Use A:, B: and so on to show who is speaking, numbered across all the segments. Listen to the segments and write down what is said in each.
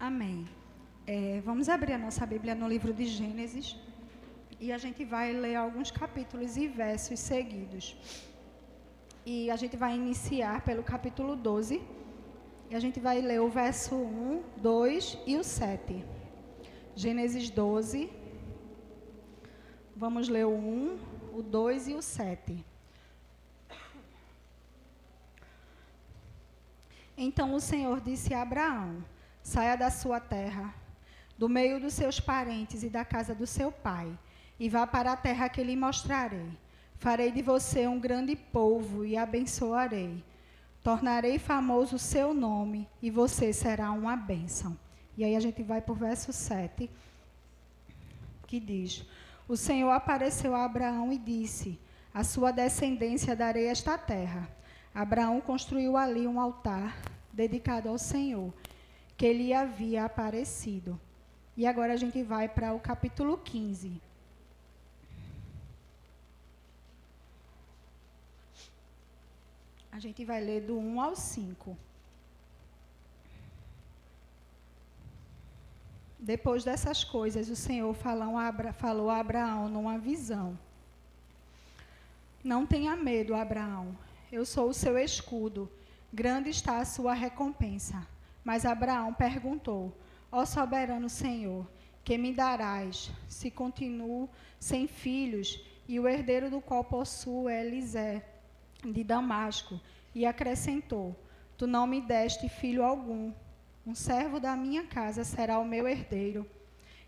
A: Amém. Vamos abrir a nossa Bíblia no livro de Gênesis e a gente vai ler alguns capítulos e versos seguidos. E a gente vai iniciar pelo capítulo 12 e a gente vai ler o verso 1, 2 e o 7. Gênesis 12, vamos ler o 1, o 2 e o 7. Então o Senhor disse a Abraão: saia da sua terra, do meio dos seus parentes e da casa do seu pai, e vá para a terra que lhe mostrarei. Farei de você um grande povo e abençoarei. Tornarei famoso o seu nome e você será uma bênção. E aí a gente vai para o verso 7, que diz: o Senhor apareceu a Abraão e disse: a sua descendência darei esta terra. Abraão construiu ali um altar dedicado ao Senhor, que lhe havia aparecido. E agora a gente vai para o capítulo 15. A gente vai ler do 1 ao 5. Depois dessas coisas, o Senhor falou a Abraão numa visão: não tenha medo, Abraão. Eu sou o seu escudo. Grande está a sua recompensa. Mas Abraão perguntou: ó soberano Senhor, que me darás, se continuo sem filhos, e o herdeiro do qual possuo é Eliezer, de Damasco? E acrescentou: tu não me deste filho algum. Um servo da minha casa será o meu herdeiro.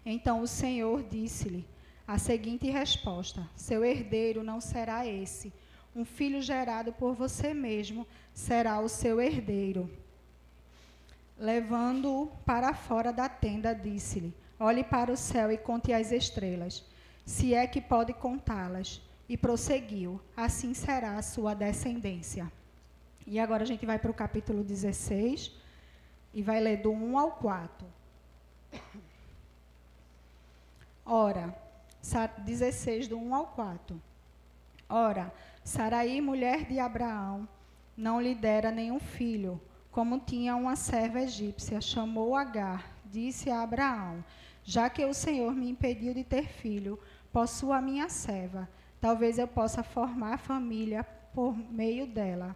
A: Então o Senhor disse-lhe a seguinte resposta: seu herdeiro não será esse. Um filho gerado por você mesmo será o seu herdeiro. Levando-o para fora da tenda, disse-lhe: olhe para o céu e conte as estrelas, se é que pode contá-las. E prosseguiu: assim será a sua descendência. E agora a gente vai para o capítulo 16 e vai ler do 1 ao 4. Ora, 16 do 1 ao 4. Ora, Saraí, mulher de Abraão, não lhe dera nenhum filho, como tinha uma serva egípcia. Chamou Agar, disse a Abraão: já que o Senhor me impediu de ter filho, possuo a minha serva. Talvez eu possa formar família por meio dela.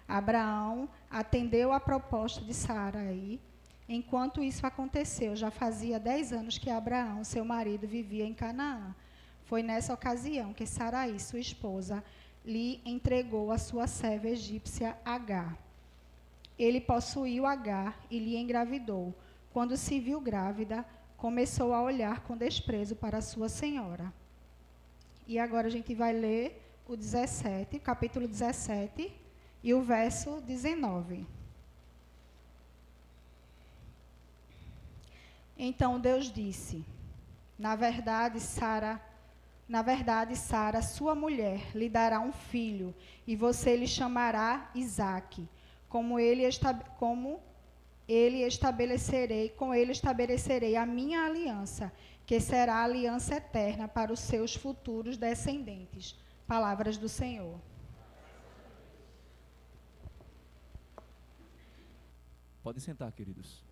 A: Abraão atendeu à proposta de Saraí. Enquanto isso aconteceu, já fazia 10 anos que Abraão, seu marido, vivia em Canaã. Foi nessa ocasião que Saraí, sua esposa, lhe entregou a sua serva egípcia Agar. Ele possuiu Agar e lhe engravidou. Quando se viu grávida, começou a olhar com desprezo para sua senhora. E agora a gente vai ler o 17, capítulo 17 e o verso 19. Então Deus disse: na verdade, Sara, sua mulher, lhe dará um filho, e você lhe chamará Isaque. Com ele estabelecerei a minha aliança, que será a aliança eterna para os seus futuros descendentes. Palavras do Senhor.
B: Podem sentar, queridos.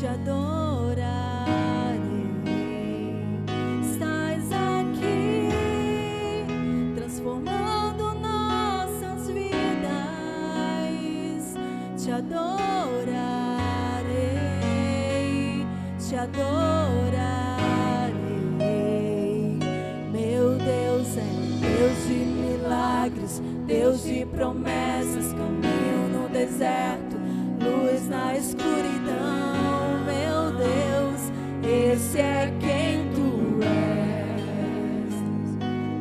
C: te adorarei. Estás aqui, transformando nossas vidas. Te adorarei, te adorarei. Meu Deus é Deus de milagres, Deus de promessas, caminho no deserto, luz na escuridão. Meu Deus, esse é quem tu és.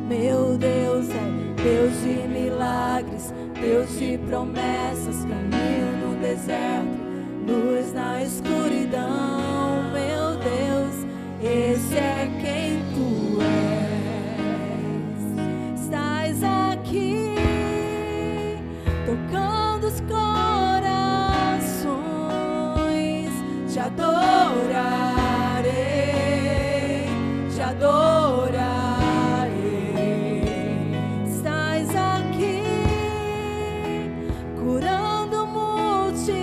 C: Meu Deus é Deus de milagres, Deus de promessas, caminho no deserto, luz na escuridão. Meu Deus, esse é quem tu és. Estás aqui, tocando os corações. Te adorarei, te adorarei. Estás aqui, curando multidões.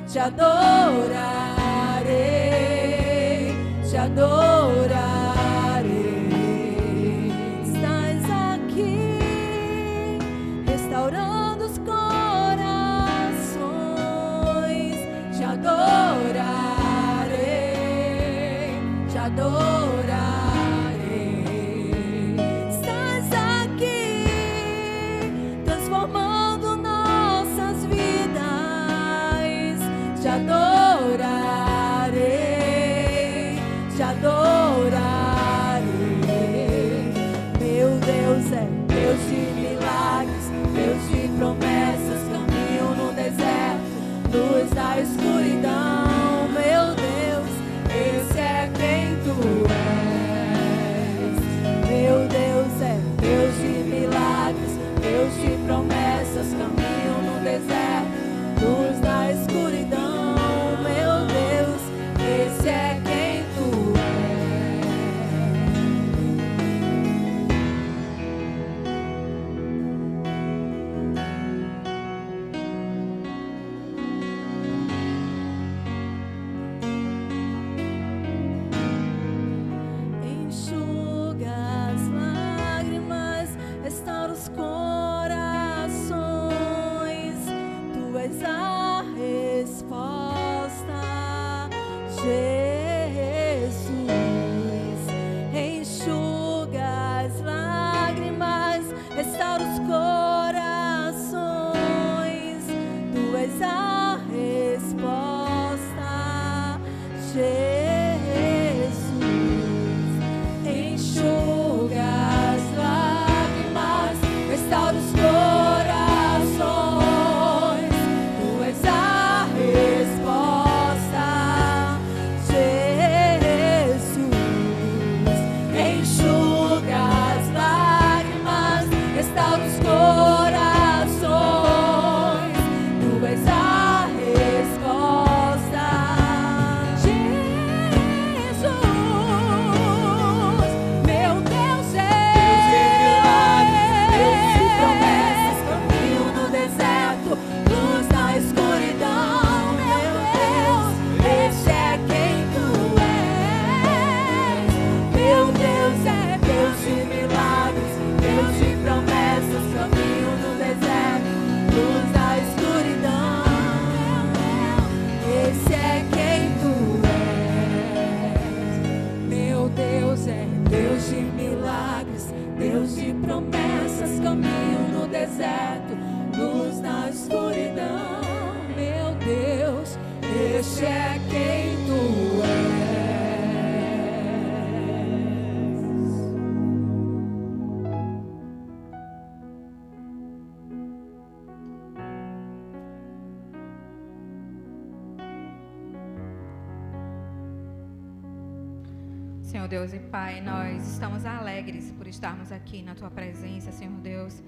C: Te adorarei, te adorarei. Estás aqui, restaurando os corações. Te adorarei, te adorarei. Estás aqui, transformando nossas vidas. Te adorarei, te adorarei. Meu Deus é Deus de milagres, Deus de promessas, caminho no deserto, luz na escuridão. Meu Deus, esse é quem tu és. Meu Deus é Deus de milagres, Deus de promessas, caminho no deserto, luz na escuridão. Meu Deus, esse é quem tu és. Enxuga as lágrimas, restaura os corações. Tu és a resposta, Jesus. Enxuga as lágrimas, restaura os corações. Tu és a resposta, Jesus. Enxuga as lágrimas, restaura os corações. Tu és a resposta, Jesus. Enxuga as lágrimas, restaura os corações. Tu és a resposta, Jesus. Meu Deus é Deus de promessas, caminho no deserto, luz na escuridão. Meu Deus, esse é quem tu és. Meu Deus é Deus de milagres, Deus de promessas, caminho no deserto, luz na escuridão. Esse é quem tu és. Meu Deus é Deus de milagres, Deus de promessas, caminho no deserto, luz na escuridão. Meu Deus, esse é quem tu és.
D: Senhor Deus e Pai, nós estamos alegres por estarmos aqui na Tua presença, Senhor Deus.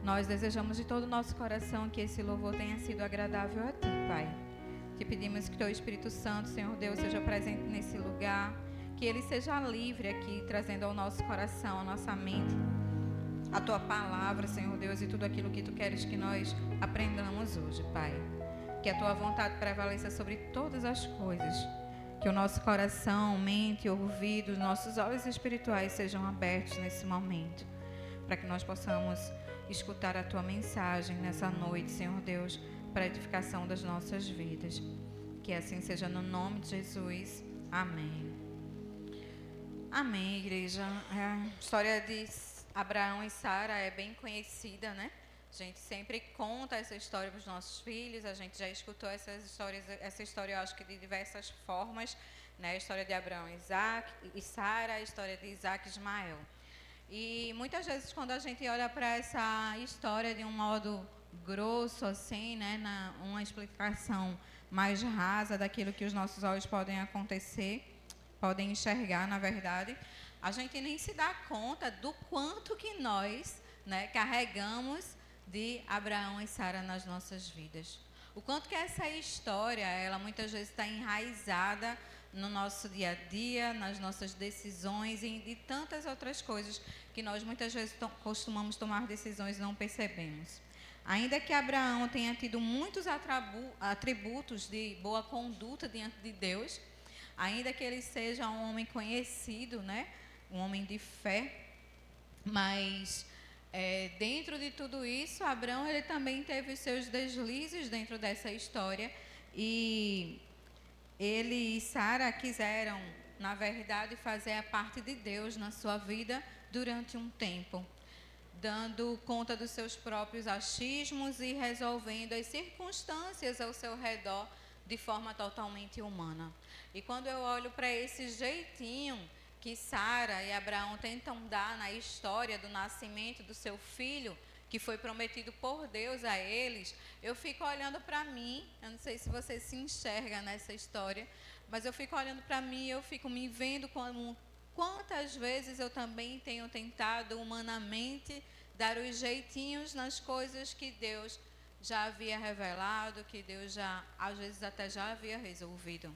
D: Nós desejamos de todo o nosso coração que esse louvor tenha sido agradável a Ti, Pai. Te pedimos que Teu Espírito Santo, Senhor Deus, seja presente nesse lugar, que Ele seja livre aqui, trazendo ao nosso coração, à nossa mente, a Tua palavra, Senhor Deus, e tudo aquilo que Tu queres que nós aprendamos hoje, Pai. que a tua vontade prevaleça sobre todas as coisas. Que o nosso coração, mente, ouvido, nossos olhos espirituais sejam abertos nesse momento, para que nós possamos escutar a tua mensagem nessa noite, Senhor Deus, para a edificação das nossas vidas. Que assim seja no nome de Jesus. Amém. Amém, igreja. A história de Abraão e Sara é bem conhecida, né? A gente sempre conta essa história para os nossos filhos. A gente já escutou essa história, eu acho que de diversas formas, né? A história de Abraão e Sara, a história de Isaac e Ismael. E muitas vezes, quando a gente olha para essa história de um modo grosso, assim, né? Uma explicação mais rasa daquilo que os nossos olhos podem enxergar, na verdade, a gente nem se dá conta do quanto que nós, né, carregamos de Abraão e Sara nas nossas vidas. O quanto que essa história, ela muitas vezes está enraizada no nosso dia a dia, nas nossas decisões e de tantas outras coisas que nós muitas vezes costumamos tomar decisões e não percebemos. Ainda que Abraão tenha tido muitos atributos de boa conduta diante de Deus, ainda que ele seja um homem conhecido, né, um homem de fé, mas dentro de tudo isso, Abraão ele também teve os seus deslizes dentro dessa história, e ele e Sara quiseram, na verdade, fazer a parte de Deus na sua vida durante um tempo, dando conta dos seus próprios achismos e resolvendo as circunstâncias ao seu redor de forma totalmente humana. E quando eu olho para esse jeitinho que Sara e Abraão tentam dar na história do nascimento do seu filho, que foi prometido por Deus a eles, eu fico olhando para mim. Eu não sei se você se enxerga nessa história, mas eu fico olhando para mim e eu fico me vendo como quantas vezes eu também tenho tentado humanamente dar os jeitinhos nas coisas que Deus já havia revelado, que Deus já, às vezes, até já havia resolvido.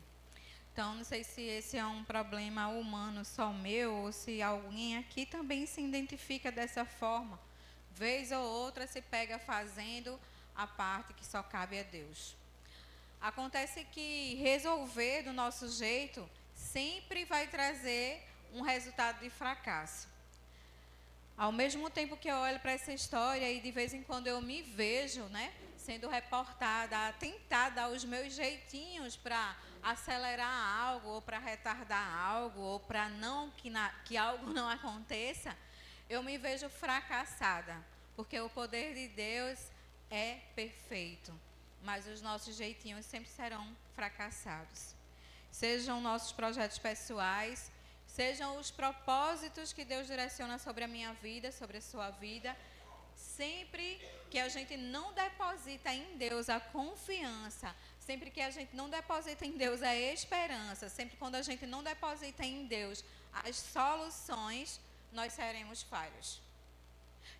D: Então, não sei se esse é um problema humano só meu, ou se alguém aqui também se identifica dessa forma. Vez ou outra se pega fazendo a parte que só cabe a Deus. Acontece que resolver do nosso jeito sempre vai trazer um resultado de fracasso. Ao mesmo tempo que eu olho para essa história e de vez em quando eu me vejo, né, sendo reportada a tentar dar os meus jeitinhos para acelerar algo, ou para retardar algo, ou para que algo não aconteça, eu me vejo fracassada, porque o poder de Deus é perfeito, mas os nossos jeitinhos sempre serão fracassados. Sejam nossos projetos pessoais, sejam os propósitos que Deus direciona sobre a minha vida, sobre a sua vida, sempre que a gente não deposita em Deus a confiança, sempre que a gente não deposita em Deus a esperança, sempre quando a gente não deposita em Deus as soluções, nós seremos falhos.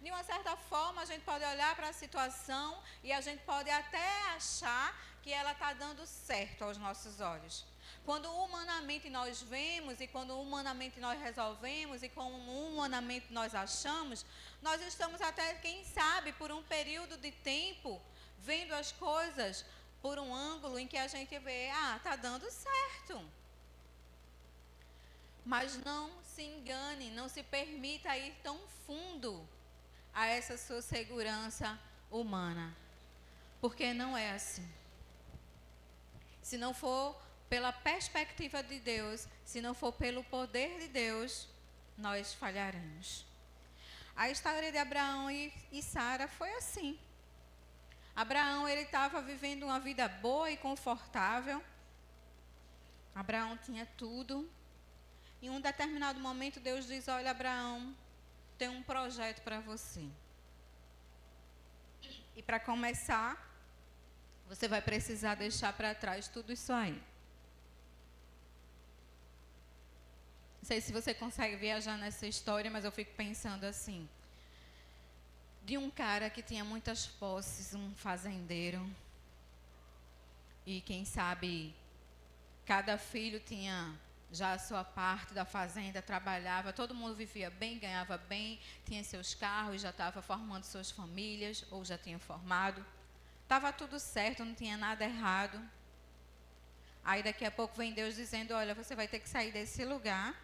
D: De uma certa forma, a gente pode olhar para a situação e a gente pode até achar que ela está dando certo aos nossos olhos. Quando humanamente nós vemos e quando humanamente nós resolvemos e como humanamente nós achamos, nós estamos até, quem sabe, por um período de tempo, vendo as coisas por um ângulo em que a gente vê, está dando certo. Mas não se engane, não se permita ir tão fundo a essa sua segurança humana, porque não é assim. Se não for pela perspectiva de Deus, se não for pelo poder de Deus, nós falharemos. A história de Abraão e Sara foi assim. Abraão, ele estava vivendo uma vida boa e confortável. Abraão tinha tudo. Em um determinado momento, Deus diz, olha, Abraão, tem um projeto para você. E para começar, você vai precisar deixar para trás tudo isso aí. Não sei se você consegue viajar nessa história, mas eu fico pensando assim. De um cara que tinha muitas posses, um fazendeiro. E quem sabe, cada filho tinha já a sua parte da fazenda, trabalhava, todo mundo vivia bem, ganhava bem, tinha seus carros, já estava formando suas famílias, ou já tinha formado. Estava tudo certo, não tinha nada errado. Aí daqui a pouco vem Deus dizendo, olha, você vai ter que sair desse lugar,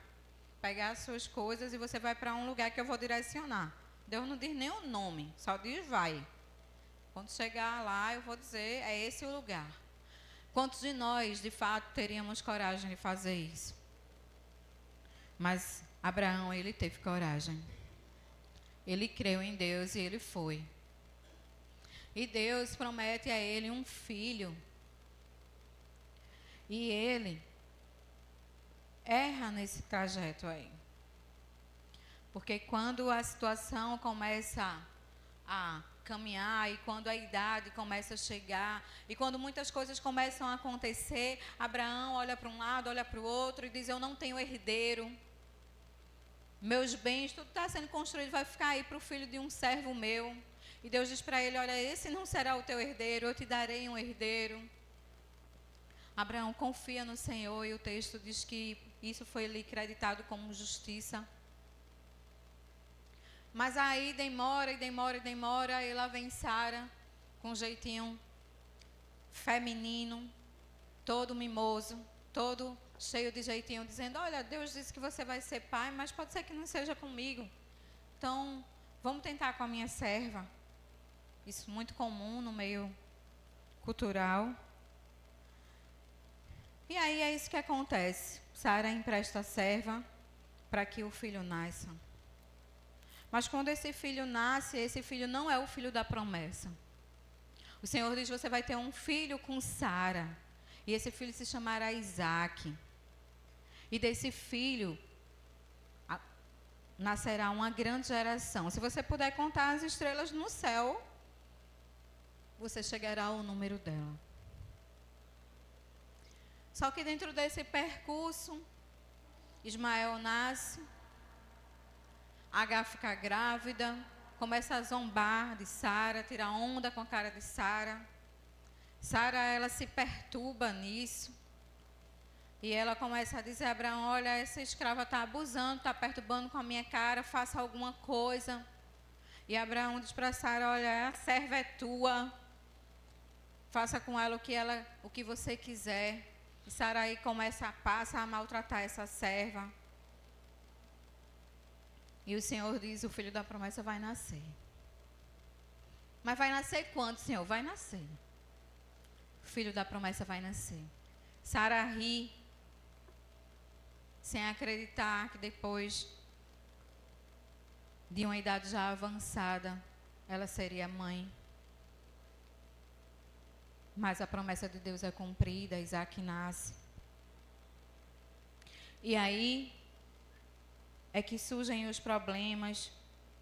D: pegar as suas coisas e você vai para um lugar que eu vou direcionar. Deus não diz nem o nome, só diz vai. Quando chegar lá, eu vou dizer, é esse o lugar. Quantos de nós, de fato, teríamos coragem de fazer isso? Mas Abraão, ele teve coragem. Ele creu em Deus e ele foi. E Deus promete a ele um filho. E ele erra nesse trajeto aí. Porque quando a situação começa a caminhar e quando a idade começa a chegar e quando muitas coisas começam a acontecer, Abraão olha para um lado, olha para o outro e diz, eu não tenho herdeiro. Meus bens, tudo está sendo construído, vai ficar aí para o filho de um servo meu. E Deus diz para ele, olha, esse não será o teu herdeiro, eu te darei um herdeiro. Abraão confia no Senhor e o texto diz que isso foi lhe creditado como justiça. Mas aí demora, e lá vem Sara, com um jeitinho feminino, todo mimoso, todo cheio de jeitinho, dizendo, olha, Deus disse que você vai ser pai, mas pode ser que não seja comigo. Então, vamos tentar com a minha serva. Isso muito comum no meio cultural. E aí é isso que acontece. Sara empresta a serva para que o filho nasça. Mas quando esse filho nasce, esse filho não é o filho da promessa. O Senhor diz, você vai ter um filho com Sara. E esse filho se chamará Isaac. E desse filho nascerá uma grande geração. Se você puder contar as estrelas no céu, você chegará ao número dela. Só que dentro desse percurso, Ismael nasce, Agar fica grávida, começa a zombar de Sara, tirar onda com a cara de Sara. Sara, ela se perturba nisso. E ela começa a dizer a Abraão, olha, essa escrava está abusando, está perturbando com a minha cara, faça alguma coisa. E Abraão diz para Sara, olha, a serva é tua, faça com ela o que você quiser. E Sara aí passa a maltratar essa serva. E o Senhor diz, o filho da promessa vai nascer. Mas vai nascer quando, Senhor? Vai nascer. O filho da promessa vai nascer. Sara ri, sem acreditar que depois de uma idade já avançada, ela seria mãe. Mas a promessa de Deus é cumprida, Isaac nasce. E aí é que surgem os problemas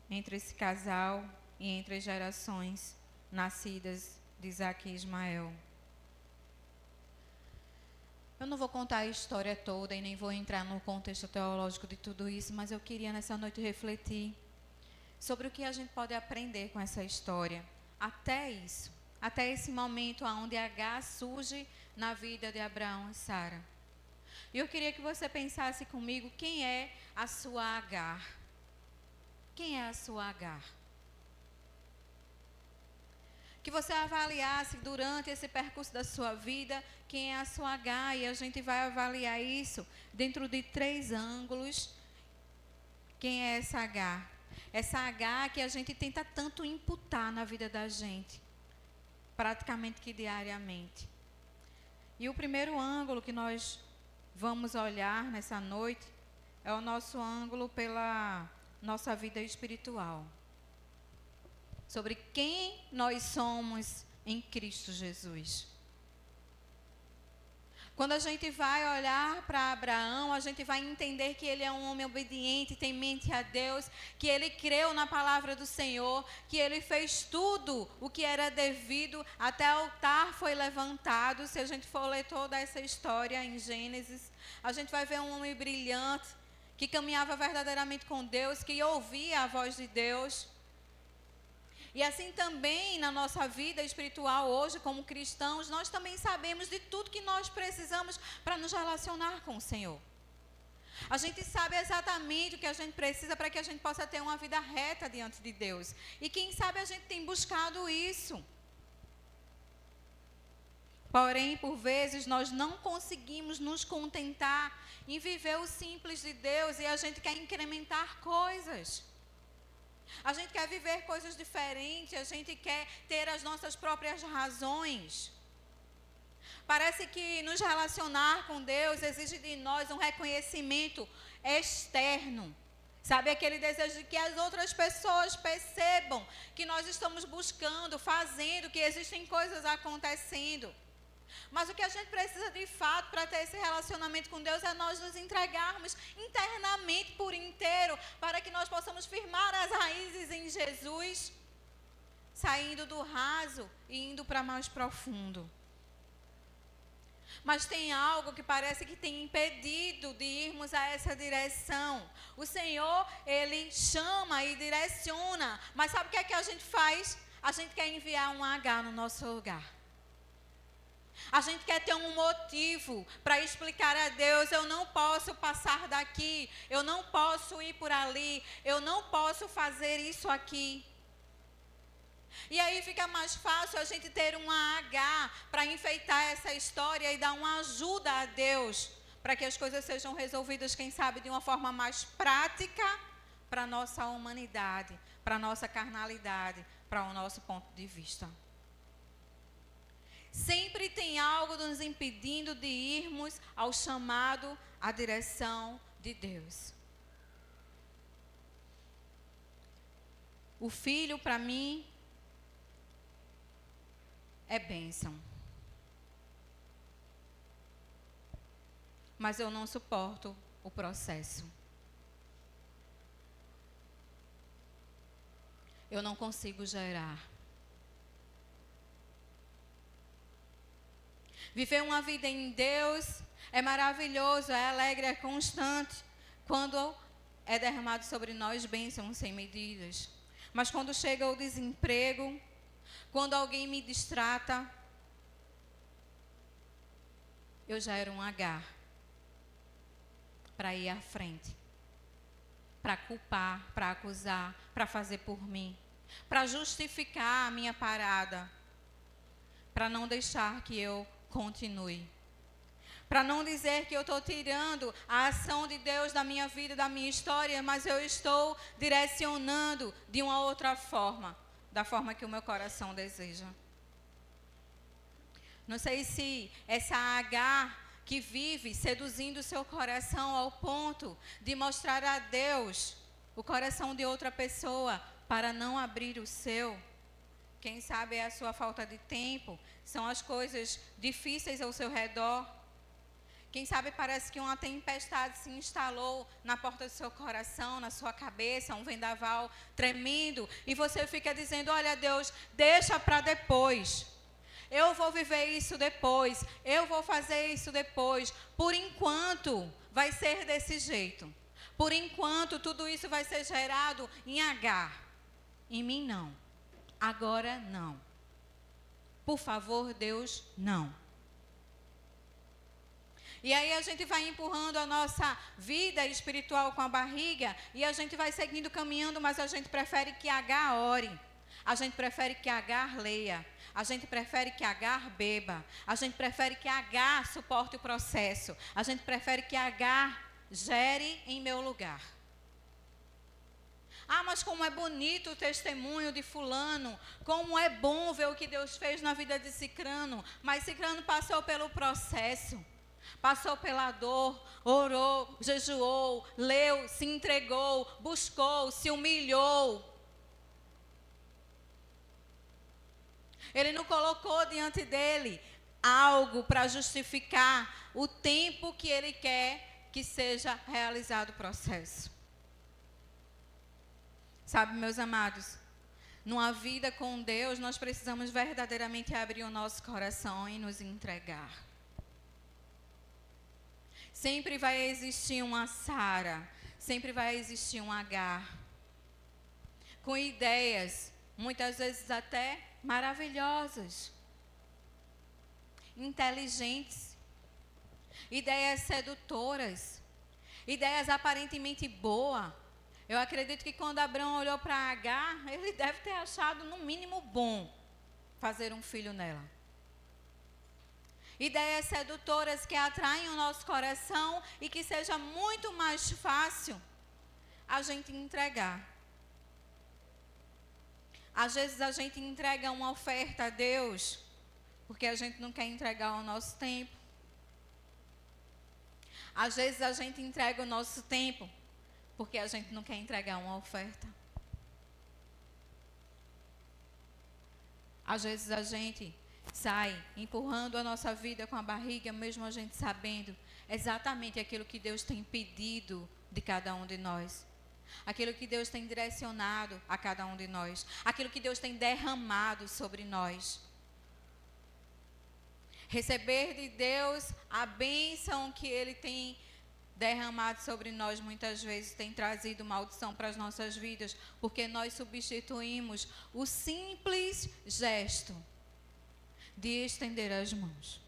D: entre esse casal e entre as gerações nascidas de Isaac e Ismael. Eu não vou contar a história toda e nem vou entrar no contexto teológico de tudo isso, mas eu queria nessa noite refletir sobre o que a gente pode aprender com essa história. Até esse momento onde Agar surge na vida de Abraão e Sara. E eu queria que você pensasse comigo, quem é a sua Agar? Quem é a sua Agar? Que você avaliasse durante esse percurso da sua vida, quem é a sua Agar, e a gente vai avaliar isso dentro de 3 ângulos. Quem é essa Agar? Essa Agar que a gente tenta tanto imputar na vida da gente, praticamente que diariamente. E o primeiro ângulo que nós vamos olhar nessa noite é o nosso ângulo pela nossa vida espiritual. Sobre quem nós somos em Cristo Jesus. Quando a gente vai olhar para Abraão, a gente vai entender que ele é um homem obediente, temente a Deus, que ele creu na palavra do Senhor, que ele fez tudo o que era devido, até o altar foi levantado. Se a gente for ler toda essa história em Gênesis, a gente vai ver um homem brilhante, que caminhava verdadeiramente com Deus, que ouvia a voz de Deus. E assim também na nossa vida espiritual hoje, como cristãos, nós também sabemos de tudo que nós precisamos para nos relacionar com o Senhor. A gente sabe exatamente o que a gente precisa para que a gente possa ter uma vida reta diante de Deus. E quem sabe a gente tem buscado isso. Porém, por vezes, nós não conseguimos nos contentar em viver o simples de Deus e a gente quer incrementar coisas. A gente quer viver coisas diferentes, a gente quer ter as nossas próprias razões. Parece que nos relacionar com Deus exige de nós um reconhecimento externo. Sabe, aquele desejo de que as outras pessoas percebam que nós estamos buscando, fazendo, que existem coisas acontecendo. Mas o que a gente precisa de fato para ter esse relacionamento com Deus é nós nos entregarmos internamente por inteiro, para que nós possamos firmar as raízes em Jesus, saindo do raso e indo para mais profundo. Mas tem algo que parece que tem impedido de irmos a essa direção. O Senhor, Ele chama e direciona, mas sabe o que é que a gente faz? A gente quer enviar um H no nosso lugar. A gente quer ter um motivo para explicar a Deus: eu não posso passar daqui, eu não posso ir por ali, eu não posso fazer isso aqui. E aí fica mais fácil a gente ter um AH para enfeitar essa história e dar uma ajuda a Deus, para que as coisas sejam resolvidas, quem sabe, de uma forma mais prática para a nossa humanidade, para a nossa carnalidade, para o nosso ponto de vista. Sempre tem algo nos impedindo de irmos ao chamado, à direção de Deus. O filho, para mim, é bênção. Mas eu não suporto o processo. Eu não consigo gerar. Viver uma vida em Deus é maravilhoso, é alegre, é constante, quando é derramado sobre nós bênçãos sem medidas. Mas quando chega o desemprego, quando alguém me distrata, eu gero um H para ir à frente, para culpar, para acusar, para fazer por mim, para justificar a minha parada, para não deixar que eu continue, para não dizer que eu estou tirando a ação de Deus da minha vida, da minha história, mas eu estou direcionando de uma outra forma, da forma que o meu coração deseja. Não sei se essa H que vive seduzindo o seu coração ao ponto de mostrar a Deus o coração de outra pessoa para não abrir o seu. Quem sabe é a sua falta de tempo, são as coisas difíceis ao seu redor. Quem sabe parece que uma tempestade se instalou na porta do seu coração, na sua cabeça, um vendaval tremendo. E você fica dizendo: olha, Deus, deixa para depois. Eu vou viver isso depois. Eu vou fazer isso depois. Por enquanto, vai ser desse jeito. Por enquanto, tudo isso vai ser gerado em H. Em mim, não. Agora, não. Por favor, Deus, não. E aí a gente vai empurrando a nossa vida espiritual com a barriga e a gente vai seguindo, caminhando, mas a gente prefere que H ore. A gente prefere que H leia. A gente prefere que H beba. A gente prefere que H suporte o processo. A gente prefere que H gere em meu lugar. Ah, mas como é bonito o testemunho de fulano, como é bom ver o que Deus fez na vida de Cicrano, mas Cicrano passou pelo processo, passou pela dor, orou, jejuou, leu, se entregou, buscou, se humilhou. Ele não colocou diante dele algo para justificar o tempo que ele quer que seja realizado o processo. Sabe, meus amados, numa vida com Deus, nós precisamos verdadeiramente abrir o nosso coração e nos entregar. Sempre vai existir uma Sara, sempre vai existir um Agar, com ideias, muitas vezes até maravilhosas, inteligentes, ideias sedutoras, ideias aparentemente boas. Eu acredito que quando Abraão olhou para Agar, ele deve ter achado no mínimo bom fazer um filho nela. ideias sedutoras que atraem o nosso coração e que seja muito mais fácil a gente entregar. Às vezes a gente entrega uma oferta a Deus porque a gente não quer entregar o nosso tempo. Às vezes a gente entrega o nosso tempo porque a gente não quer entregar uma oferta. Às vezes a gente sai empurrando a nossa vida com a barriga, mesmo a gente sabendo exatamente aquilo que Deus tem pedido de cada um de nós. Aquilo que Deus tem direcionado a cada um de nós. Aquilo que Deus tem derramado sobre nós. Receber de Deus a bênção que Ele tem derramado sobre nós muitas vezes tem trazido maldição para as nossas vidas, porque nós substituímos o simples gesto de estender as mãos.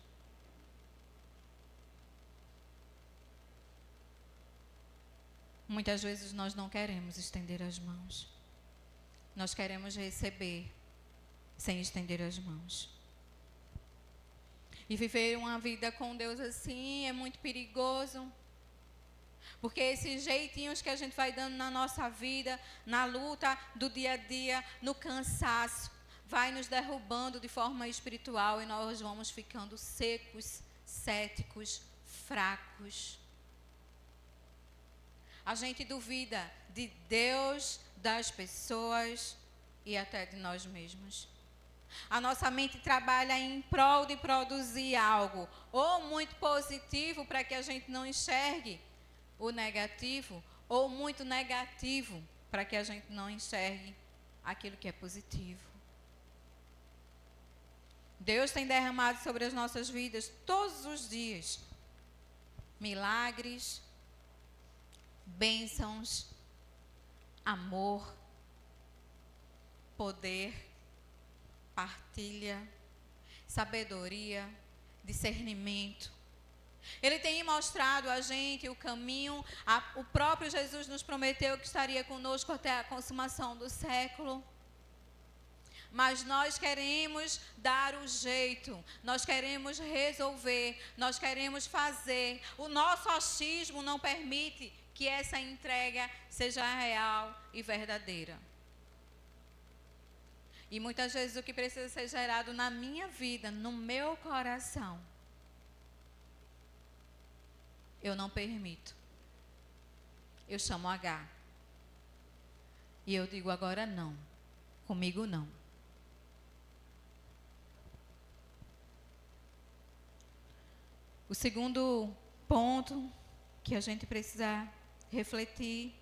D: Muitas vezes nós não queremos estender as mãos. Nós queremos receber sem estender as mãos. E viver uma vida com Deus assim é muito perigoso. Porque esses jeitinhos que a gente vai dando na nossa vida, na luta do dia a dia, no cansaço, vai nos derrubando de forma espiritual e nós vamos ficando secos, céticos, fracos. A gente duvida de Deus, das pessoas e até de nós mesmos. A nossa mente trabalha em prol de produzir algo, ou muito positivo para que a gente não enxergue o negativo, ou muito negativo para que a gente não enxergue aquilo que é positivo. Deus tem derramado sobre as nossas vidas todos os dias milagres, bênçãos, amor, poder, partilha, sabedoria, discernimento. Ele tem mostrado a gente o caminho. O próprio Jesus nos prometeu que estaria conosco até a consumação do século. Mas nós queremos dar o jeito, nós queremos resolver, nós queremos fazer. O nosso achismo não permite que essa entrega seja real e verdadeira. E muitas vezes o que precisa ser gerado na minha vida, no meu coração, eu não permito. Eu chamo H. E eu digo agora não. Comigo não. O segundo ponto que a gente precisa refletir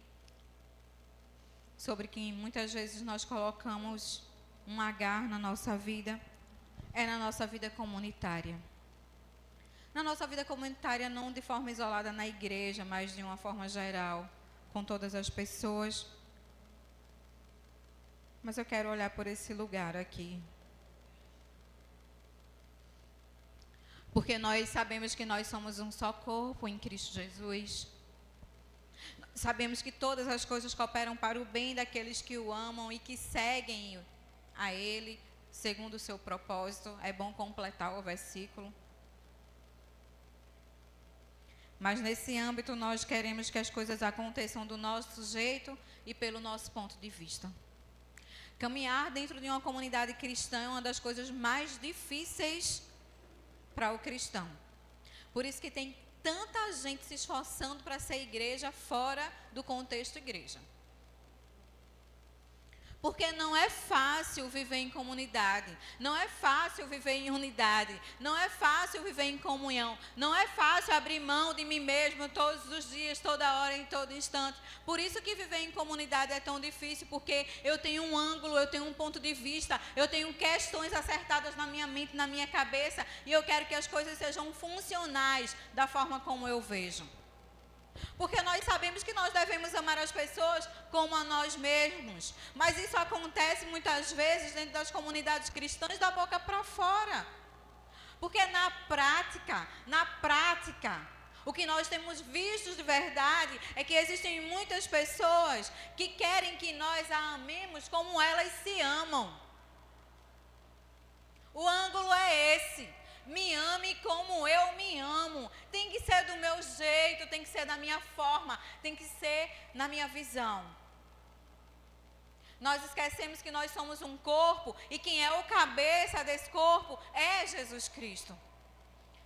D: sobre que muitas vezes nós colocamos um H na nossa vida é na nossa vida comunitária. Na nossa vida comunitária, não de forma isolada na igreja, mas de uma forma geral, com todas as pessoas. Mas eu quero olhar por esse lugar aqui. Porque nós sabemos que nós somos um só corpo em Cristo Jesus. Sabemos que todas as coisas cooperam para o bem daqueles que o amam e que seguem a Ele, segundo o seu propósito. É bom completar o versículo. Mas nesse âmbito nós queremos que as coisas aconteçam do nosso jeito e pelo nosso ponto de vista. Caminhar dentro de uma comunidade cristã é uma das coisas mais difíceis para o cristão. Por isso que tem tanta gente se esforçando para ser igreja fora do contexto igreja. Porque não é fácil viver em comunidade, não é fácil viver em unidade, não é fácil viver em comunhão, não é fácil abrir mão de mim mesmo todos os dias, toda hora, em todo instante. Por isso que viver em comunidade é tão difícil, porque eu tenho um ângulo, eu tenho um ponto de vista, eu tenho questões acertadas na minha mente, na minha cabeça, e eu quero que as coisas sejam funcionais da forma como eu vejo. Porque nós sabemos que nós devemos amar as pessoas como a nós mesmos. Mas isso acontece muitas vezes dentro das comunidades cristãs da boca para fora. Porque na prática, o que nós temos visto de verdade é que existem muitas pessoas que querem que nós a amemos como elas se amam. O ângulo é esse. me ame como eu me amo. Tem que ser do meu jeito, tem que ser da minha forma, tem que ser na minha visão. Nós esquecemos que nós somos um corpo e quem é o cabeça desse corpo é Jesus Cristo.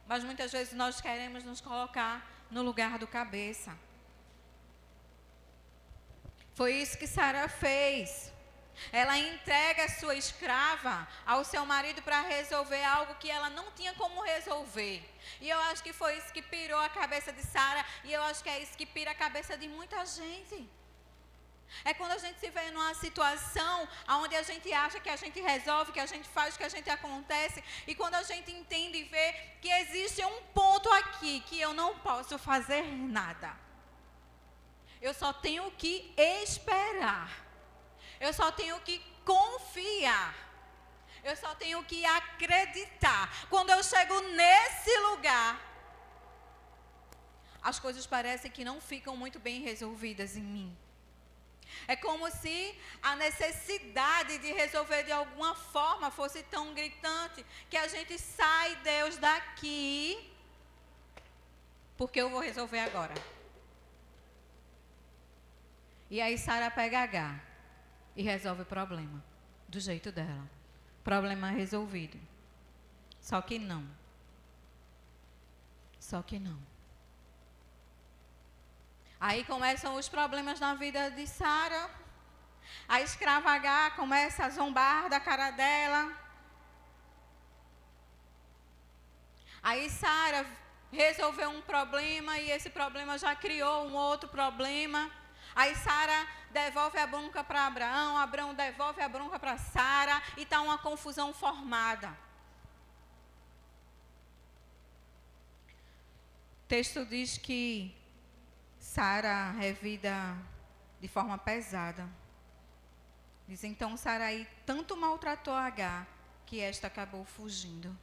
D: Mas muitas vezes nós queremos nos colocar no lugar do cabeça. Foi isso que Sara fez. Ela entrega a sua escrava ao seu marido para resolver algo que ela não tinha como resolver. E eu acho que foi isso que pirou a cabeça de Sara. E eu acho que é isso que pira a cabeça de muita gente. É quando a gente se vê numa situação onde a gente acha que a gente resolve, que a gente faz, que a gente acontece. E quando a gente entende e vê que existe um ponto aqui que eu não posso fazer nada. Eu só tenho que esperar. Eu só tenho que confiar. Eu só tenho que acreditar. Quando eu chego nesse lugar, as coisas parecem que não ficam muito bem resolvidas em mim. É como se a necessidade de resolver de alguma forma fosse tão gritante que a gente sai, Deus, daqui, porque eu vou resolver agora. E aí Sara pega H e resolve o problema, do jeito dela. Problema resolvido. Só que não. Só que não. Aí começam os problemas na vida de Sara. A escrava H começa a zombar da cara dela. Aí Sara resolveu um problema e esse problema já criou um outro problema. Aí Sara devolve a bronca para Abraão, Abraão devolve a bronca para Sara e está uma confusão formada. O texto diz que Sara revida de forma pesada. Diz, então Sarai tanto maltratou Agar, que esta acabou fugindo.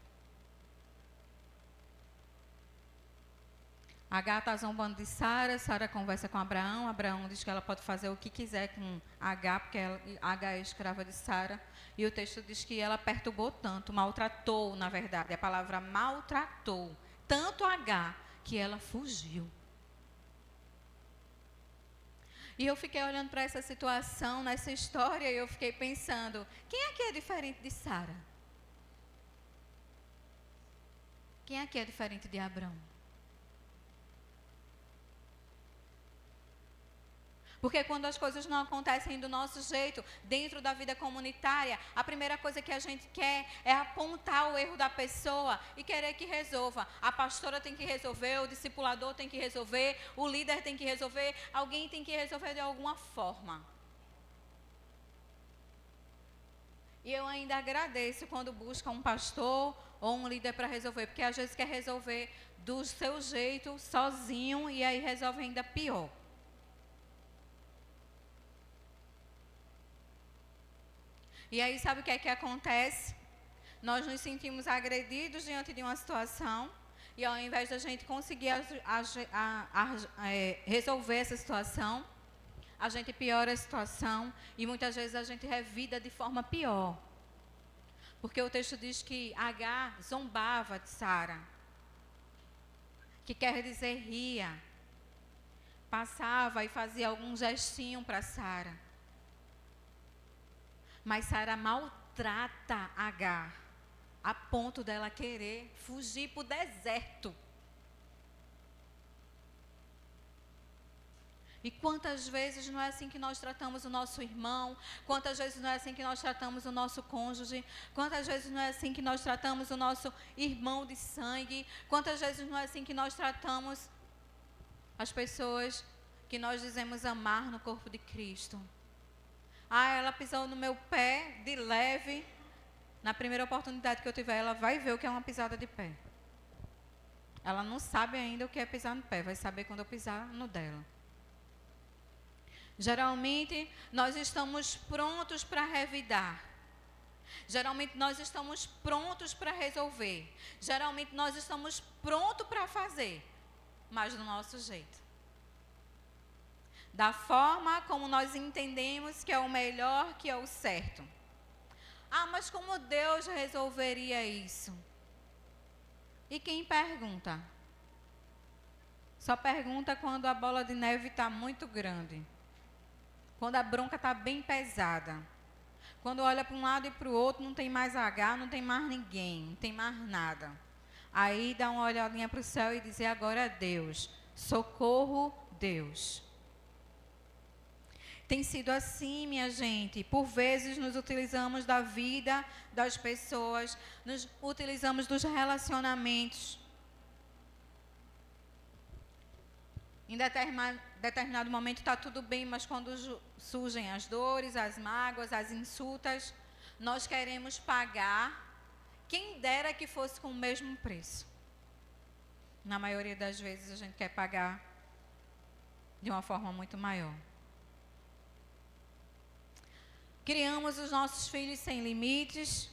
D: Agar está zombando de Sara, Sara conversa com Abraão, Abraão diz que ela pode fazer o que quiser com Agar, porque Agar é escrava de Sara. E o texto diz que ela perturbou tanto, maltratou, na verdade, a palavra maltratou, tanto Agar, que ela fugiu. E eu fiquei olhando para essa situação, nessa história, e eu fiquei pensando, quem aqui é diferente de Sara? Quem aqui é diferente de Abraão? Porque quando as coisas não acontecem do nosso jeito, dentro da vida comunitária, a primeira coisa que a gente quer é apontar o erro da pessoa e querer que resolva. A pastora tem que resolver, o discipulador tem que resolver, o líder tem que resolver, alguém tem que resolver de alguma forma. E eu ainda agradeço quando busca um pastor ou um líder para resolver, porque às vezes quer resolver do seu jeito, sozinho, e aí resolve ainda pior. E aí sabe o que é que acontece? Nós nos sentimos agredidos diante de uma situação e ao invés da gente conseguir resolver essa situação, a gente piora a situação e muitas vezes a gente revida de forma pior. Porque o texto diz que Agar zombava de Sara, que quer dizer ria, passava e fazia algum gestinho para Sara. Mas Sara maltrata Agar, a ponto dela querer fugir para o deserto. E quantas vezes não é assim que nós tratamos o nosso irmão? Quantas vezes não é assim que nós tratamos o nosso cônjuge? Quantas vezes não é assim que nós tratamos o nosso irmão de sangue? Quantas vezes não é assim que nós tratamos as pessoas que nós dizemos amar no corpo de Cristo? Ah, ela pisou no meu pé de leve. Na primeira oportunidade que eu tiver, ela vai ver o que é uma pisada de pé. Ela não sabe ainda o que é pisar no pé, vai saber quando eu pisar no dela. Geralmente, nós estamos prontos para revidar. Geralmente, nós estamos prontos para resolver. Geralmente, nós estamos prontos para fazer, mas do nosso jeito. Da forma como nós entendemos que é o melhor, que é o certo. Ah, mas como Deus resolveria isso? E quem pergunta? Só pergunta quando a bola de neve está muito grande. Quando a bronca está bem pesada. Quando olha para um lado e para o outro, não tem mais H, não tem mais ninguém, não tem mais nada. Aí dá uma olhadinha para o céu e diz: agora Deus, socorro Deus. Tem sido assim, minha gente. Por vezes nos utilizamos da vida das pessoas, nos utilizamos dos relacionamentos. Em determinado momento está tudo bem, mas quando surgem as dores, as mágoas, as insultas, nós queremos pagar. Quem dera que fosse com o mesmo preço. Na maioria das vezes a gente quer pagar de uma forma muito maior. Criamos os nossos filhos sem limites,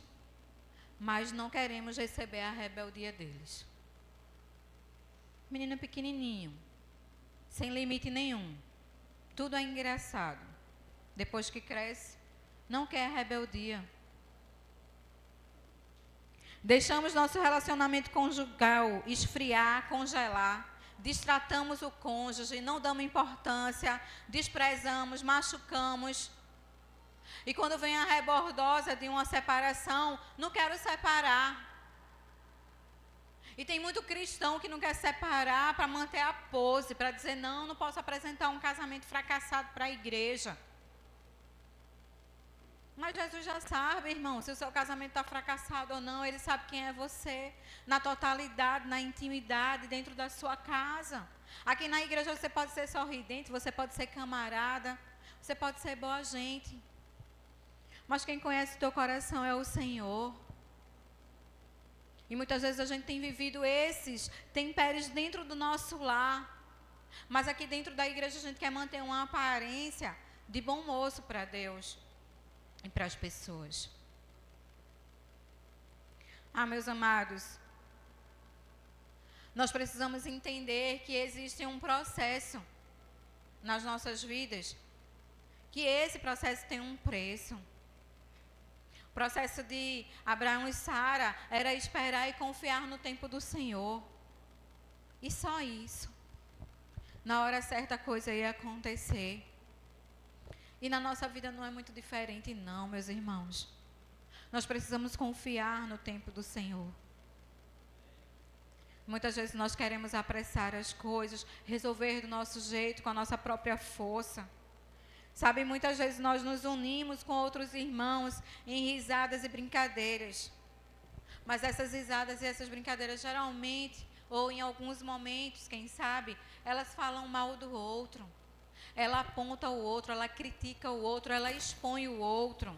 D: mas não queremos receber a rebeldia deles. Menino pequenininho, sem limite nenhum. Tudo é engraçado. Depois que cresce, não quer rebeldia. Deixamos nosso relacionamento conjugal esfriar, congelar. Destratamos o cônjuge, não damos importância, desprezamos, machucamos. E quando vem a rebordosa de uma separação, não quero separar. E tem muito cristão que não quer separar para manter a pose, para dizer: não posso apresentar um casamento fracassado para a igreja. Mas Jesus já sabe, irmão, se o seu casamento está fracassado ou não. Ele sabe quem é você, na totalidade, na intimidade, dentro da sua casa. Aqui na igreja você pode ser sorridente, você pode ser camarada, você pode ser boa gente. Mas quem conhece o teu coração é o Senhor. E muitas vezes a gente tem vivido esses temperos dentro do nosso lar. Mas aqui dentro da igreja a gente quer manter uma aparência de bom moço para Deus e para as pessoas. Meus amados, nós precisamos entender que existe um processo nas nossas vidas, que esse processo tem um preço. O processo de Abraão e Sara era esperar e confiar no tempo do Senhor. E só isso. Na hora certa a coisa ia acontecer. E na nossa vida não é muito diferente, não, meus irmãos. Nós precisamos confiar no tempo do Senhor. Muitas vezes nós queremos apressar as coisas, resolver do nosso jeito, com a nossa própria força. Sabe, muitas vezes nós nos unimos com outros irmãos em risadas e brincadeiras. Mas essas risadas e essas brincadeiras geralmente, ou em alguns momentos, quem sabe, elas falam mal do outro. Ela aponta o outro, ela critica o outro, ela expõe o outro.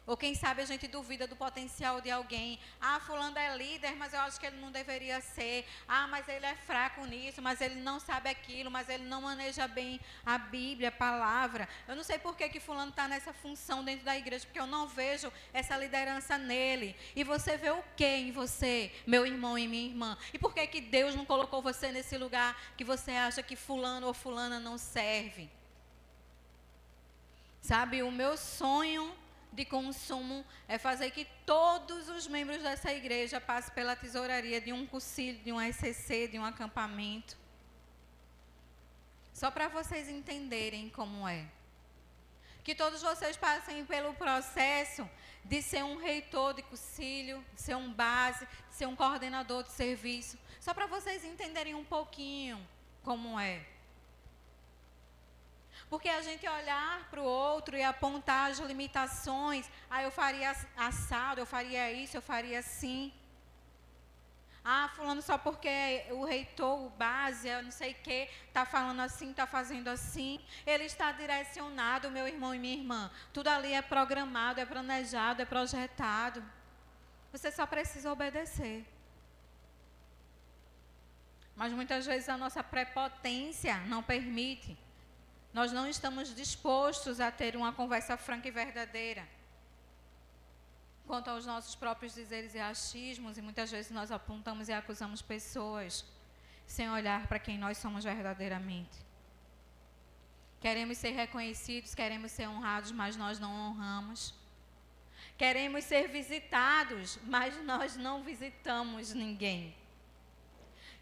D: Ou quem sabe a gente duvida do potencial de alguém. Fulano é líder, mas eu acho que ele não deveria ser. Mas ele é fraco nisso, mas ele não sabe aquilo, mas ele não maneja bem a Bíblia, a palavra. Eu não sei por que fulano está nessa função dentro da igreja, porque eu não vejo essa liderança nele. E você vê o que em você, meu irmão e minha irmã? E por que Deus não colocou você nesse lugar que você acha que fulano ou fulana não serve? Sabe, o meu sonho de consumo é fazer que todos os membros dessa igreja passem pela tesouraria de um cursilho, de um SCC, de um acampamento. Só para vocês entenderem como é. Que todos vocês passem pelo processo de ser um reitor de cursilho, de ser um base, de ser um coordenador de serviço. Só para vocês entenderem um pouquinho como é. Porque a gente olhar para o outro e apontar as limitações, eu faria assado, eu faria isso, eu faria assim. Fulano só porque o reitor, o base, eu não sei o que, está falando assim, está fazendo assim. Ele está direcionado, meu irmão e minha irmã. Tudo ali é programado, é planejado, é projetado. Você só precisa obedecer. Mas muitas vezes a nossa prepotência não permite. Nós não estamos dispostos a ter uma conversa franca e verdadeira quanto aos nossos próprios dizeres e achismos, e muitas vezes nós apontamos e acusamos pessoas sem olhar para quem nós somos verdadeiramente. Queremos ser reconhecidos, queremos ser honrados, mas nós não honramos. Queremos ser visitados, mas nós não visitamos ninguém.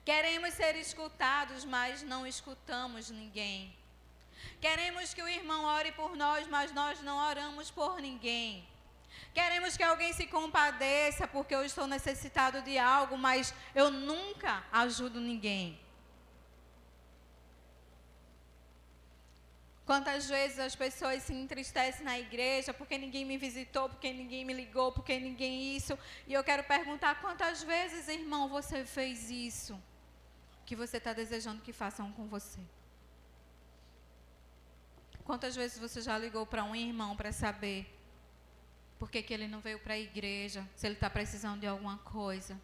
D: Queremos ser escutados, mas não escutamos ninguém. Queremos que o irmão ore por nós, mas nós não oramos por ninguém. Queremos que alguém se compadeça porque eu estou necessitado de algo, mas eu nunca ajudo ninguém. Quantas vezes as pessoas se entristecem na igreja porque ninguém me visitou, porque ninguém me ligou, porque ninguém isso. E eu quero perguntar, quantas vezes, irmão, você fez isso que você está desejando que façam com você? Quantas vezes você já ligou para um irmão para saber por que ele não veio para a igreja, se ele está precisando de alguma coisa?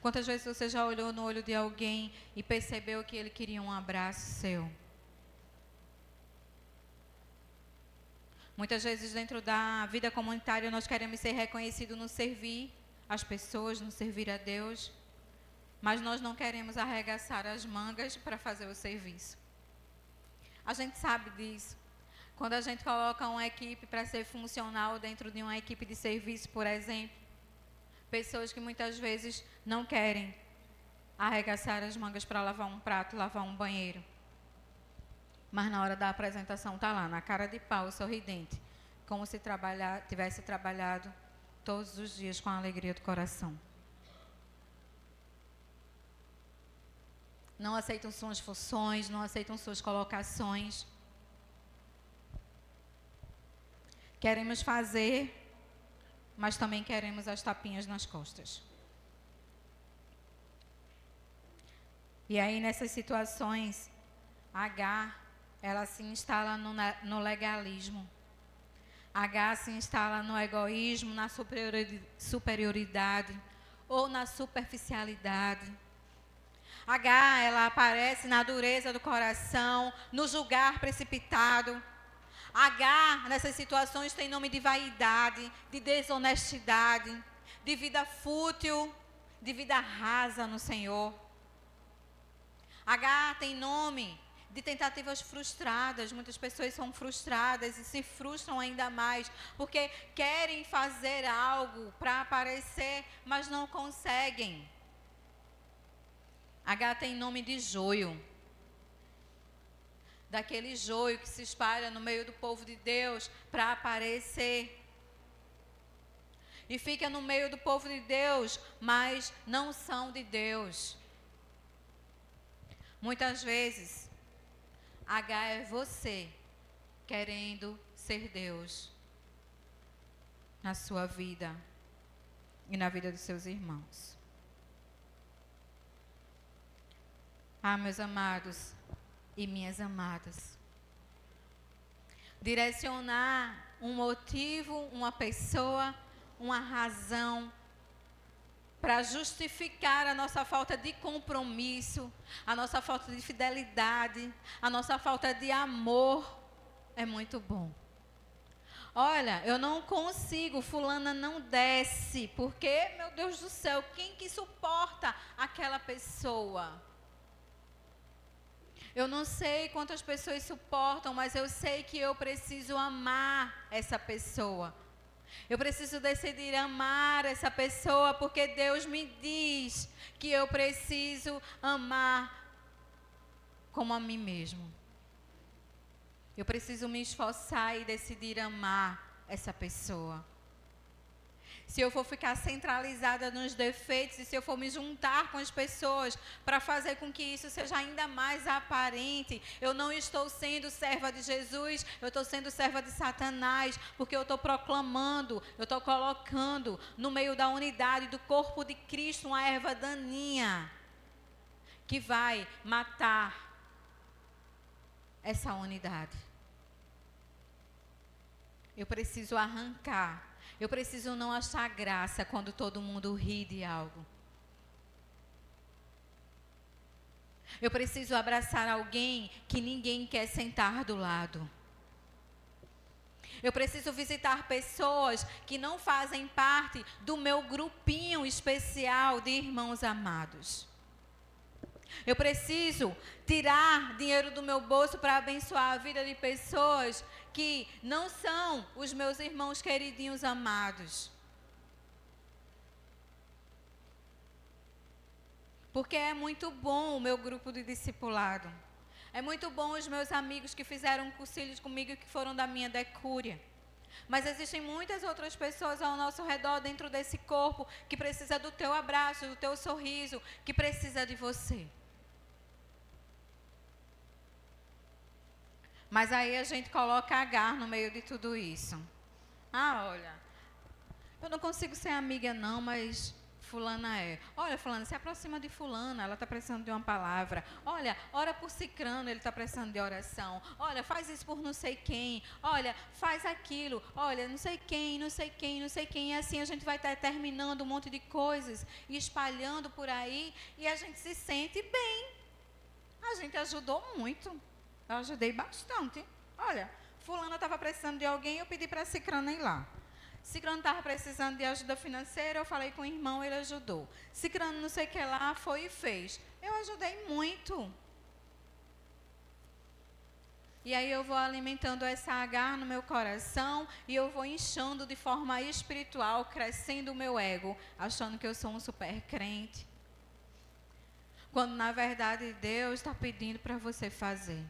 D: Quantas vezes você já olhou no olho de alguém e percebeu que ele queria um abraço seu? Muitas vezes dentro da vida comunitária nós queremos ser reconhecidos no servir as pessoas, no servir a Deus, mas nós não queremos arregaçar as mangas para fazer o serviço. A gente sabe disso. Quando a gente coloca uma equipe para ser funcional dentro de uma equipe de serviço, por exemplo, pessoas que muitas vezes não querem arregaçar as mangas para lavar um prato, lavar um banheiro. Mas na hora da apresentação está lá, na cara de pau, sorridente, como se tivesse trabalhado todos os dias com a alegria do coração. Não aceitam suas funções, não aceitam suas colocações. Queremos fazer, mas também queremos as tapinhas nas costas. E aí, nessas situações, Agar, ela se instala no legalismo. Agar se instala no egoísmo, na superioridade ou na superficialidade. Agar, ela aparece na dureza do coração, no julgar precipitado. Agar, nessas situações, tem nome de vaidade, de desonestidade, de vida fútil, de vida rasa no Senhor. Agar tem nome de tentativas frustradas. Muitas pessoas são frustradas e se frustram ainda mais, porque querem fazer algo para aparecer, mas não conseguem. Agar tem nome de joio. Daquele joio que se espalha no meio do povo de Deus para aparecer. E fica no meio do povo de Deus, mas não são de Deus. Muitas vezes, Agar é você querendo ser Deus na sua vida e na vida dos seus irmãos. Meus amados e minhas amadas, direcionar um motivo, uma pessoa, uma razão para justificar a nossa falta de compromisso, a nossa falta de fidelidade, a nossa falta de amor, é muito bom. Olha, eu não consigo, fulana não desce, porque, meu Deus do céu, quem que suporta aquela pessoa? Eu não sei quantas pessoas suportam, mas eu sei que eu preciso amar essa pessoa. Eu preciso decidir amar essa pessoa, porque Deus me diz que eu preciso amar como a mim mesmo. Eu preciso me esforçar e decidir amar essa pessoa. Se eu for ficar centralizada nos defeitos e se eu for me juntar com as pessoas para fazer com que isso seja ainda mais aparente, eu não estou sendo serva de Jesus, eu estou sendo serva de Satanás, porque eu estou proclamando, eu estou colocando no meio da unidade do corpo de Cristo uma erva daninha que vai matar essa unidade. Eu preciso arrancar. Eu preciso não achar graça quando todo mundo ri de algo. Eu preciso abraçar alguém que ninguém quer sentar do lado. Eu preciso visitar pessoas que não fazem parte do meu grupinho especial de irmãos amados. Eu preciso tirar dinheiro do meu bolso para abençoar a vida de pessoas que não são os meus irmãos queridinhos amados. Porque é muito bom o meu grupo de discipulado. É muito bom os meus amigos que fizeram cursilhos comigo e que foram da minha decúria. Mas existem muitas outras pessoas ao nosso redor, dentro desse corpo, que precisa do teu abraço, do teu sorriso, que precisa de você. Mas aí a gente coloca Agar no meio de tudo isso. Olha, eu não consigo ser amiga não, mas fulana é. Olha, fulana, se aproxima de fulana, ela está precisando de uma palavra. Olha, ora por cicrano, ele está precisando de oração. Olha, faz isso por não sei quem. Olha, faz aquilo. Olha, não sei quem, não sei quem, não sei quem. E assim a gente vai estar terminando um monte de coisas e espalhando por aí e a gente se sente bem. A gente ajudou muito. Eu ajudei bastante. Olha, fulana estava precisando de alguém, eu pedi para cicrano ir lá. Cicrano estava precisando de ajuda financeira, eu falei com o irmão, ele ajudou. Cicrano não sei o que lá, foi e fez. Eu ajudei muito. E aí eu vou alimentando essa Agar no meu coração e eu vou inchando de forma espiritual, crescendo o meu ego, achando que eu sou um super crente. Quando na verdade Deus está pedindo para você fazer,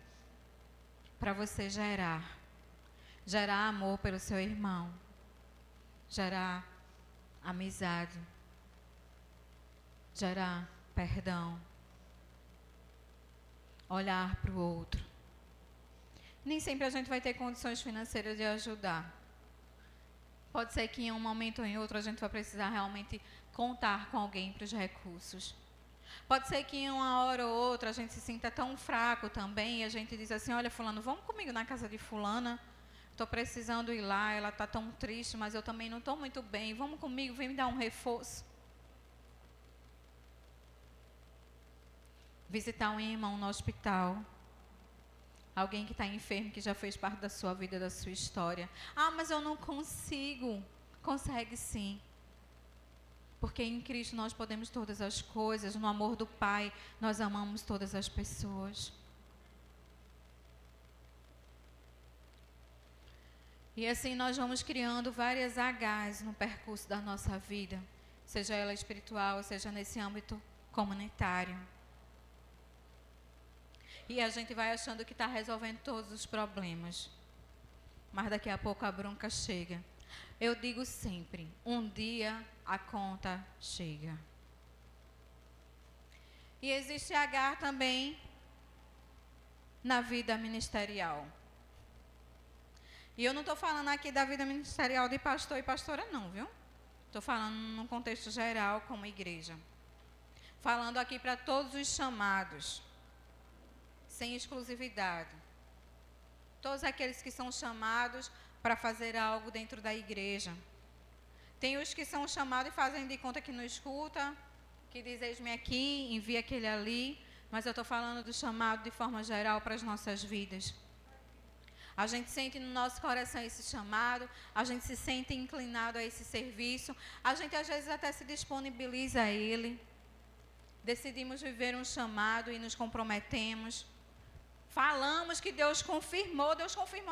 D: para você gerar amor pelo seu irmão. Gerar amizade, gerar perdão, olhar para o outro. Nem sempre a gente vai ter condições financeiras de ajudar. Pode ser que em um momento ou em outro a gente vai precisar realmente contar com alguém para os recursos. Pode ser que em uma hora ou outra a gente se sinta tão fraco também e a gente diz assim, olha fulano, vamos comigo na casa de fulana. Estou precisando ir lá, ela está tão triste, mas eu também não estou muito bem. Vamos comigo, vem me dar um reforço. Visitar um irmão no hospital. Alguém que está enfermo, que já fez parte da sua vida, da sua história. Mas eu não consigo. Consegue sim. Porque em Cristo nós podemos todas as coisas. No amor do Pai, nós amamos todas as pessoas. E assim nós vamos criando várias Hs no percurso da nossa vida, seja ela espiritual, seja nesse âmbito comunitário. E a gente vai achando que está resolvendo todos os problemas, mas daqui a pouco a bronca chega. Eu digo sempre, um dia a conta chega. E existe Agar também na vida ministerial. E eu não estou falando aqui da vida ministerial de pastor e pastora não, viu? Estou falando num contexto geral como igreja. Falando aqui para todos os chamados, sem exclusividade. Todos aqueles que são chamados para fazer algo dentro da igreja. Tem os que são chamados e fazem de conta que não escuta, que diz, eis-me aqui, envia aquele ali. Mas eu estou falando do chamado de forma geral para as nossas vidas. A gente sente no nosso coração esse chamado, a gente se sente inclinado a esse serviço, a gente às vezes até se disponibiliza a ele. Decidimos viver um chamado e nos comprometemos. Falamos que Deus confirmou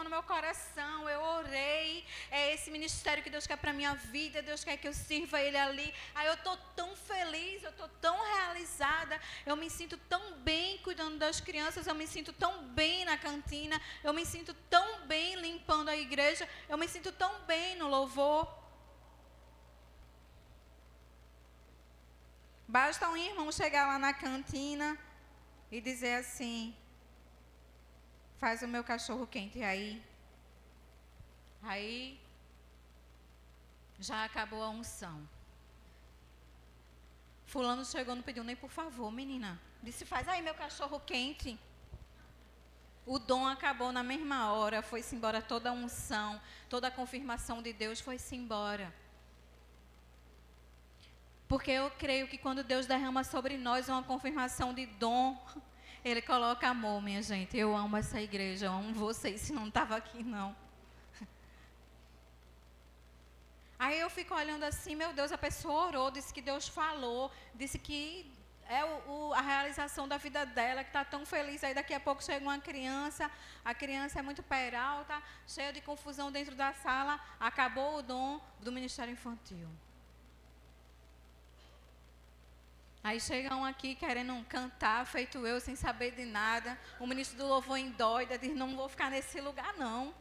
D: no meu coração, eu orei, é esse ministério que Deus quer para a minha vida, Deus quer que eu sirva Ele ali. Aí eu estou tão feliz, eu estou tão realizada, eu me sinto tão bem cuidando das crianças, eu me sinto tão bem na cantina, eu me sinto tão bem limpando a igreja, eu me sinto tão bem no louvor. Basta um irmão chegar lá na cantina e dizer assim, faz o meu cachorro quente aí. Aí já acabou a unção. Fulano chegou, não pediu nem por favor, menina. Disse, faz aí meu cachorro quente. O dom acabou na mesma hora, foi-se embora toda a unção, toda a confirmação de Deus foi-se embora. Porque eu creio que quando Deus derrama sobre nós uma confirmação de dom, Ele coloca amor, minha gente. Eu amo essa igreja, eu amo vocês, se não estava aqui, não. Aí eu fico olhando assim, meu Deus, a pessoa orou, disse que Deus falou, disse que é a realização da vida dela, que está tão feliz. Aí daqui a pouco chega uma criança, a criança é muito peralta, cheia de confusão dentro da sala, acabou o dom do ministério infantil. Aí chegam aqui querendo cantar, feito eu, sem saber de nada. O ministro do louvor endoida, diz, não vou ficar nesse lugar não.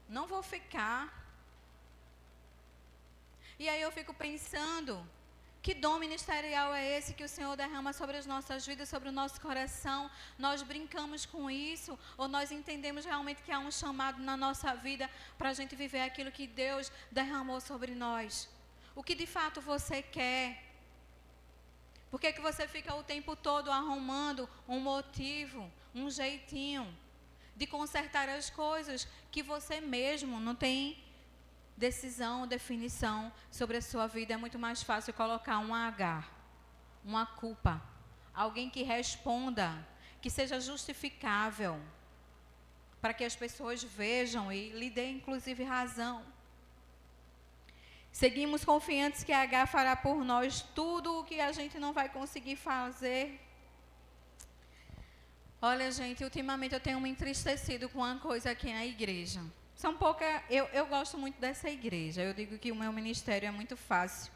D: Não vou ficar. E aí eu fico pensando, que dom ministerial é esse que o Senhor derrama sobre as nossas vidas, sobre o nosso coração? Nós brincamos com isso? Ou nós entendemos realmente que há um chamado na nossa vida para a gente viver aquilo que Deus derramou sobre nós? O que de fato você quer? Por que você fica o tempo todo arrumando um motivo, um jeitinho de consertar as coisas que você mesmo não tem decisão, definição sobre a sua vida? É muito mais fácil colocar um H, uma culpa, alguém que responda, que seja justificável, para que as pessoas vejam e lhe dê inclusive razão. Seguimos confiantes que H fará por nós tudo o que a gente não vai conseguir fazer. Olha, gente, ultimamente eu tenho me entristecido com uma coisa aqui na igreja. Eu gosto muito dessa igreja. Eu digo que o meu ministério é muito fácil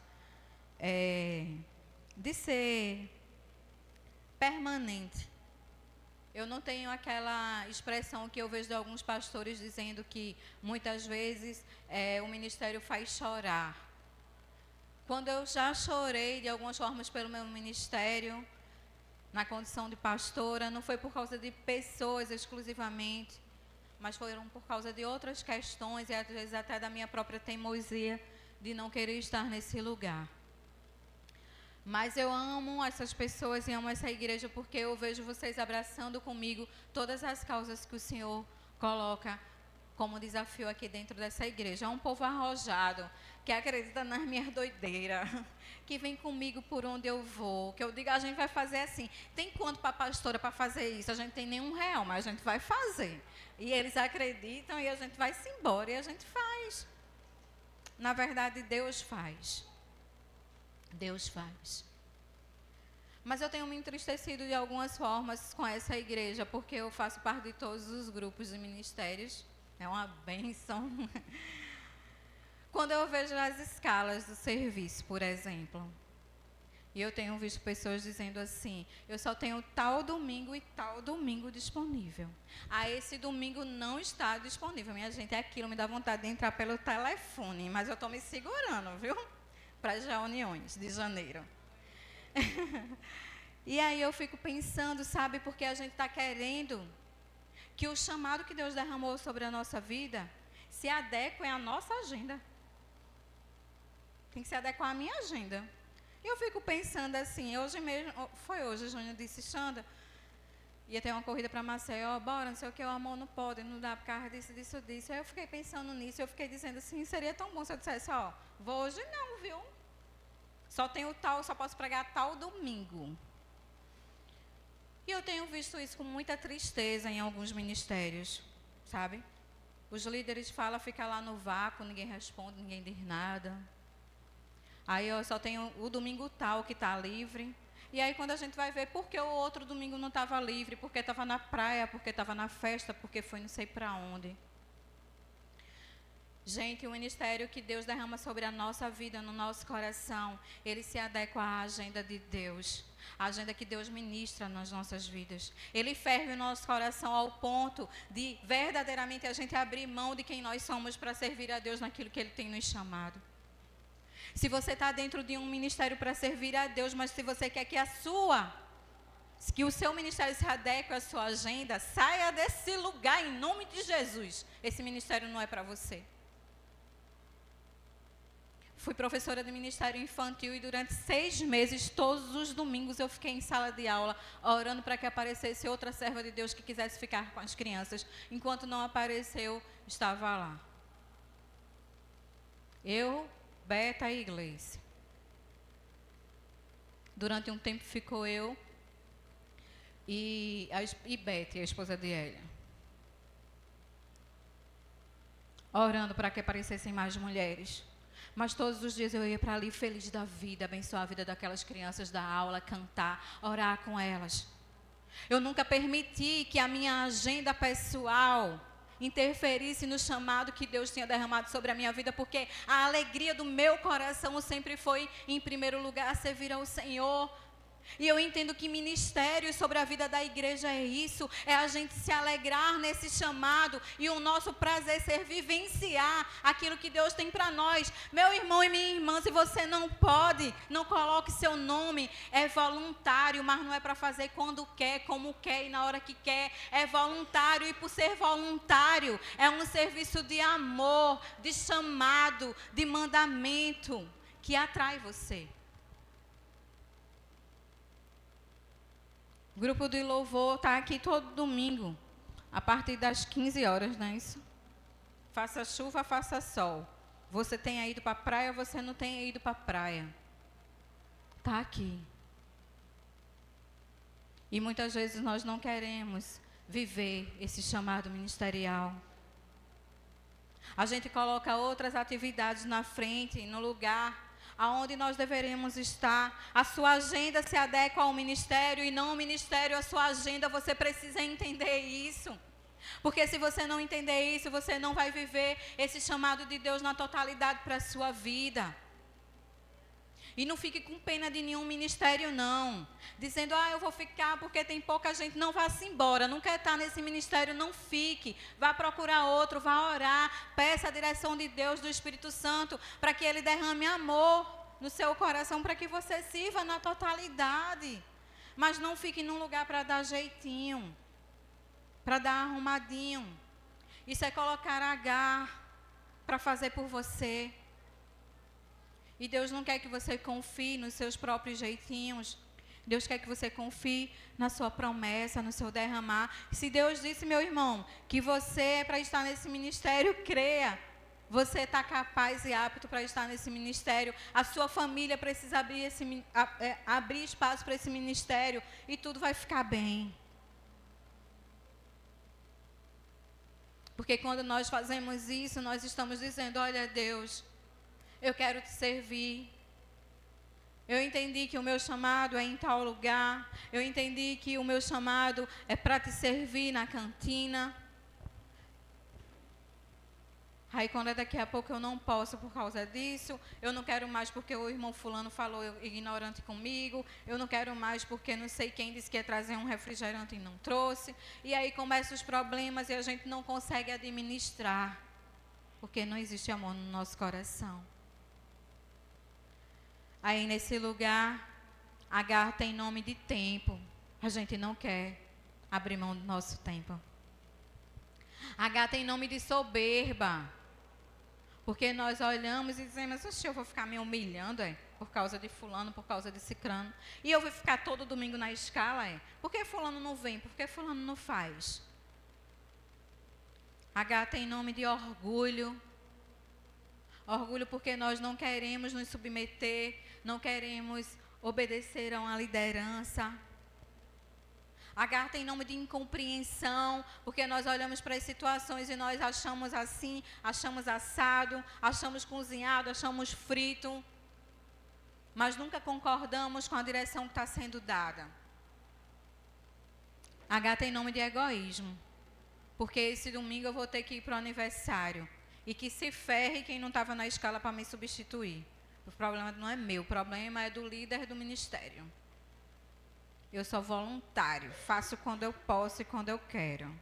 D: de ser permanente. Eu não tenho aquela expressão que eu vejo de alguns pastores dizendo que muitas vezes o ministério faz chorar. Quando eu já chorei de algumas formas pelo meu ministério, na condição de pastora, não foi por causa de pessoas exclusivamente, mas foram por causa de outras questões e às vezes até da minha própria teimosia de não querer estar nesse lugar. Mas eu amo essas pessoas e amo essa igreja porque eu vejo vocês abraçando comigo todas as causas que o Senhor coloca como desafio aqui dentro dessa igreja. É um povo arrojado, que acredita nas minhas doideiras, que vem comigo por onde eu vou, que eu digo, a gente vai fazer assim. Tem quanto para a pastora para fazer isso? A gente tem nenhum real, mas a gente vai fazer. E eles acreditam e a gente vai-se embora e a gente faz. Na verdade, Deus faz. Deus faz. Mas eu tenho me entristecido de algumas formas com essa igreja, porque eu faço parte de todos os grupos de ministérios. É uma bênção. Quando eu vejo as escalas do serviço, por exemplo, e eu tenho visto pessoas dizendo assim, eu só tenho tal domingo e tal domingo disponível. Esse domingo não está disponível. Minha gente, aquilo me dá vontade de entrar pelo telefone, mas eu estou me segurando, viu? Para as reuniões de janeiro. E aí eu fico pensando, sabe, porque a gente está querendo que o chamado que Deus derramou sobre a nossa vida se adeque à nossa agenda. Tem que se adequar à minha agenda. E eu fico pensando assim, hoje mesmo, foi hoje, a Júnior disse, Xanda, ia ter uma corrida para Maceió, bora, não sei o que, o amor não pode, não dá por causa disso. Aí eu fiquei pensando nisso, eu fiquei dizendo assim, seria tão bom se eu dissesse, vou hoje não, viu? Só posso pregar tal domingo. E eu tenho visto isso com muita tristeza em alguns ministérios, sabe? Os líderes falam, fica lá no vácuo, ninguém responde, ninguém diz nada. Aí eu só tenho o domingo tal que está livre. E aí quando a gente vai ver por que o outro domingo não estava livre, porque estava na praia, porque estava na festa, porque foi não sei para onde. Gente, o ministério que Deus derrama sobre a nossa vida, no nosso coração, ele se adequa à agenda de Deus, a agenda que Deus ministra nas nossas vidas. Ele ferve o nosso coração ao ponto de verdadeiramente a gente abrir mão de quem nós somos para servir a Deus naquilo que Ele tem nos chamado. Se você está dentro de um ministério para servir a Deus, mas se você quer que o seu ministério se adeque à sua agenda, saia desse lugar em nome de Jesus. Esse ministério não é para você. Fui professora de ministério infantil e durante 6 meses, todos os domingos, eu fiquei em sala de aula, orando para que aparecesse outra serva de Deus que quisesse ficar com as crianças. Enquanto não apareceu, estava lá. Eu, Beta e Gleice. Durante um tempo ficou eu e Beta, a esposa de Elia. Orando para que aparecessem mais mulheres. Mas todos os dias eu ia para ali feliz da vida, abençoar a vida daquelas crianças da aula, cantar, orar com elas. Eu nunca permiti que a minha agenda pessoal interferisse no chamado que Deus tinha derramado sobre a minha vida, porque a alegria do meu coração sempre foi, em primeiro lugar, servir ao Senhor. E eu entendo que ministério sobre a vida da igreja é isso, é a gente se alegrar nesse chamado e o nosso prazer ser vivenciar aquilo que Deus tem para nós. Meu irmão e minha irmã, se você não pode, não coloque seu nome, é voluntário, mas não é para fazer quando quer, como quer e na hora que quer, é voluntário, e por ser voluntário, é um serviço de amor, de chamado, de mandamento, que atrai você. O grupo de louvor está aqui todo domingo, a partir das 15 horas, não é isso? Faça chuva, faça sol. Você tenha ido para a praia, você não tenha ido para a praia. Está aqui. E muitas vezes nós não queremos viver esse chamado ministerial. A gente coloca outras atividades na frente, no lugar aonde nós deveremos estar. A sua agenda se adequa ao ministério e não o ministério à sua agenda. Você precisa entender isso. Porque se você não entender isso, você não vai viver esse chamado de Deus na totalidade para a sua vida. E não fique com pena de nenhum ministério, não. Dizendo, eu vou ficar porque tem pouca gente. Não, vá-se embora. Não quer estar nesse ministério, não fique. Vá procurar outro, vá orar. Peça a direção de Deus, do Espírito Santo, para que Ele derrame amor no seu coração, para que você sirva na totalidade. Mas não fique num lugar para dar jeitinho, para dar arrumadinho. Isso é colocar Agar para fazer por você. E Deus não quer que você confie nos seus próprios jeitinhos. Deus quer que você confie na sua promessa, no seu derramar. Se Deus disse, meu irmão, que você é para estar nesse ministério, creia. Você está capaz e apto para estar nesse ministério. A sua família precisa abrir espaço para esse ministério e tudo vai ficar bem. Porque quando nós fazemos isso, nós estamos dizendo, olha Deus, eu quero te servir. Eu entendi que o meu chamado é em tal lugar. Eu entendi que o meu chamado é para te servir na cantina. Aí quando daqui a pouco eu não posso por causa disso, eu não quero mais porque o irmão fulano falou ignorante comigo, eu não quero mais porque não sei quem disse que ia trazer um refrigerante e não trouxe. E aí começam os problemas e a gente não consegue administrar, porque não existe amor no nosso coração. Aí nesse lugar, Agar tem nome de tempo. A gente não quer abrir mão do nosso tempo. Agar tem nome de soberba. Porque nós olhamos e dizemos, eu vou ficar me humilhando, por causa de fulano, por causa de cicrano. E eu vou ficar todo domingo na escala, Por que fulano não vem? Por que fulano não faz? Agar tem nome de orgulho. Orgulho porque nós não queremos nos submeter, não queremos obedecer a uma liderança. Agar tem nome de incompreensão, porque nós olhamos para as situações e nós achamos assim, achamos assado, achamos cozinhado, achamos frito, mas nunca concordamos com a direção que está sendo dada. Agar tem nome de egoísmo, porque esse domingo eu vou ter que ir para o aniversário. E que se ferre quem não estava na escala para me substituir. O problema não é meu, o problema é do líder do ministério. Eu sou voluntário, faço quando eu posso e quando eu quero.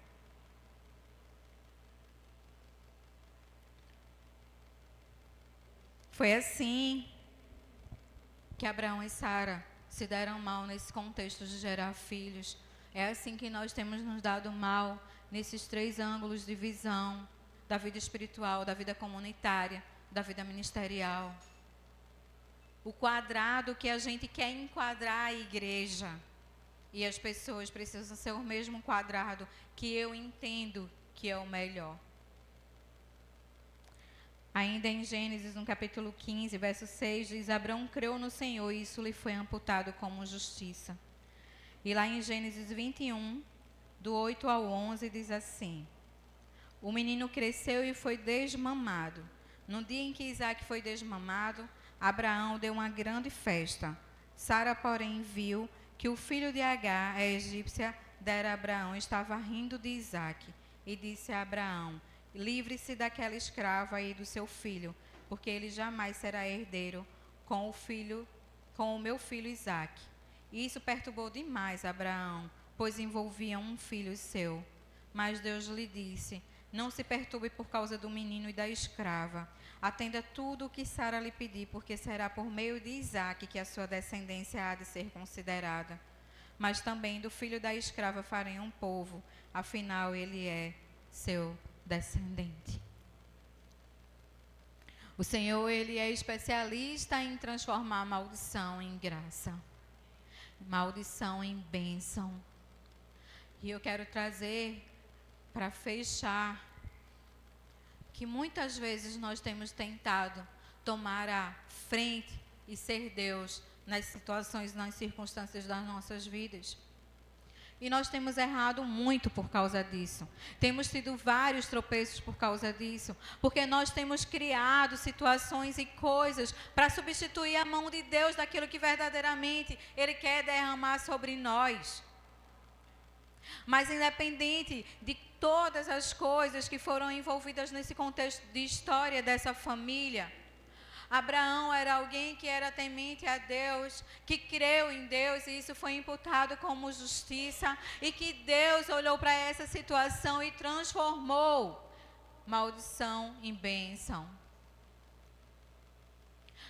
D: Foi assim que Abraão e Sara se deram mal nesse contexto de gerar filhos. É assim que nós temos nos dado mal nesses 3 ângulos de visão. Da vida espiritual, da vida comunitária, da vida ministerial. O quadrado que a gente quer enquadrar a igreja. E as pessoas precisam ser o mesmo quadrado que eu entendo que é o melhor. Ainda em Gênesis, no capítulo 15, verso 6, diz, Abraão creu no Senhor e isso lhe foi amputado como justiça. E lá em Gênesis 21, do 8 ao 11, diz assim, o menino cresceu e foi desmamado, No dia em que Isaque foi desmamado, Abraão deu uma grande festa. Sara, porém, viu que o filho de Agar, a egípcia, dera a Abraão, estava rindo de Isaque, e disse a Abraão: livre-se daquela escrava e do seu filho, porque ele jamais será herdeiro com o meu filho Isaque. E isso perturbou demais Abraão, pois envolvia um filho seu. Mas Deus lhe disse: não se perturbe por causa do menino e da escrava. Atenda tudo o que Sara lhe pedir, porque será por meio de Isaque que a sua descendência há de ser considerada. Mas também do filho da escrava farei um povo, afinal ele é seu descendente. O Senhor, ele é especialista em transformar maldição em graça, maldição em bênção. E eu quero trazer para fechar que muitas vezes nós temos tentado tomar a frente e ser Deus nas situações, nas circunstâncias das nossas vidas. E nós temos errado muito por causa disso. Temos tido vários tropeços por causa disso. Porque nós temos criado situações e coisas para substituir a mão de Deus daquilo que verdadeiramente Ele quer derramar sobre nós. Mas independente de todas as coisas que foram envolvidas nesse contexto de história dessa família, Abraão era alguém que era temente a Deus, que creu em Deus, e isso foi imputado como justiça, e que Deus olhou para essa situação e transformou maldição em bênção.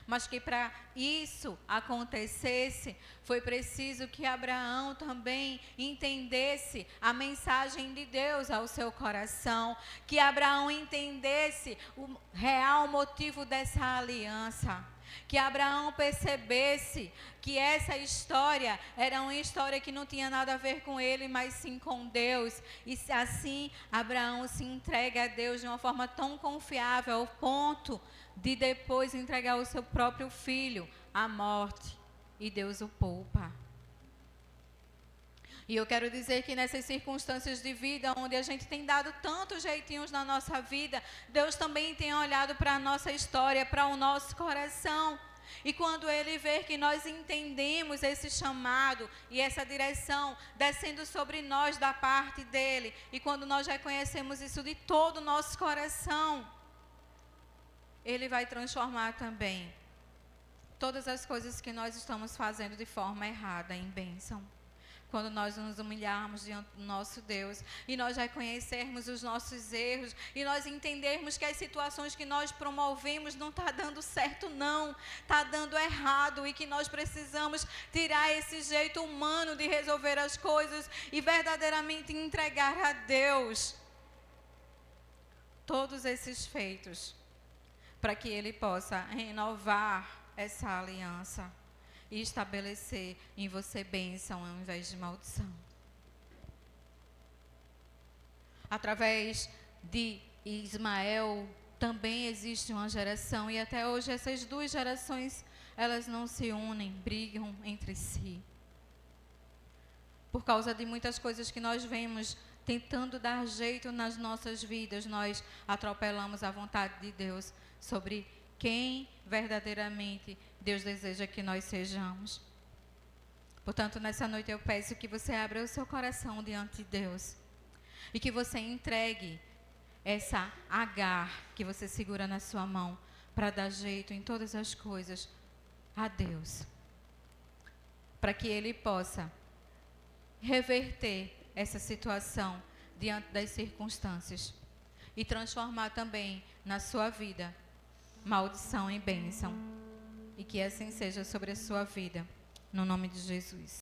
D: Mas que para isso acontecesse, foi preciso que Abraão também entendesse a mensagem de Deus ao seu coração, que Abraão entendesse o real motivo dessa aliança, que Abraão percebesse que essa história era uma história que não tinha nada a ver com ele, mas sim com Deus. E assim Abraão se entrega a Deus de uma forma tão confiável, ao ponto de depois entregar o seu próprio filho à morte, e Deus o poupa. E eu quero dizer que nessas circunstâncias de vida, onde a gente tem dado tantos jeitinhos na nossa vida, Deus também tem olhado para a nossa história, para o nosso coração. E quando Ele vê que nós entendemos esse chamado e essa direção descendo sobre nós da parte dEle, e quando nós reconhecemos isso de todo o nosso coração, Ele vai transformar também todas as coisas que nós estamos fazendo de forma errada em bênção. Quando nós nos humilharmos diante do nosso Deus e nós reconhecermos os nossos erros e nós entendermos que as situações que nós promovemos não está dando certo não, está dando errado, e que nós precisamos tirar esse jeito humano de resolver as coisas e verdadeiramente entregar a Deus todos esses feitos, para que Ele possa renovar essa aliança e estabelecer em você bênção ao invés de maldição. Através de Ismael também existe uma geração, e até hoje essas duas gerações, elas não se unem, brigam entre si. Por causa de muitas coisas que nós vemos tentando dar jeito nas nossas vidas, nós atropelamos a vontade de Deus sobre quem verdadeiramente Deus deseja que nós sejamos. Portanto, nessa noite eu peço que você abra o seu coração diante de Deus e que você entregue essa Agar que você segura na sua mão para dar jeito em todas as coisas a Deus, para que Ele possa reverter essa situação diante das circunstâncias e transformar também na sua vida maldição em bênção, e que assim seja sobre a sua vida, no nome de Jesus.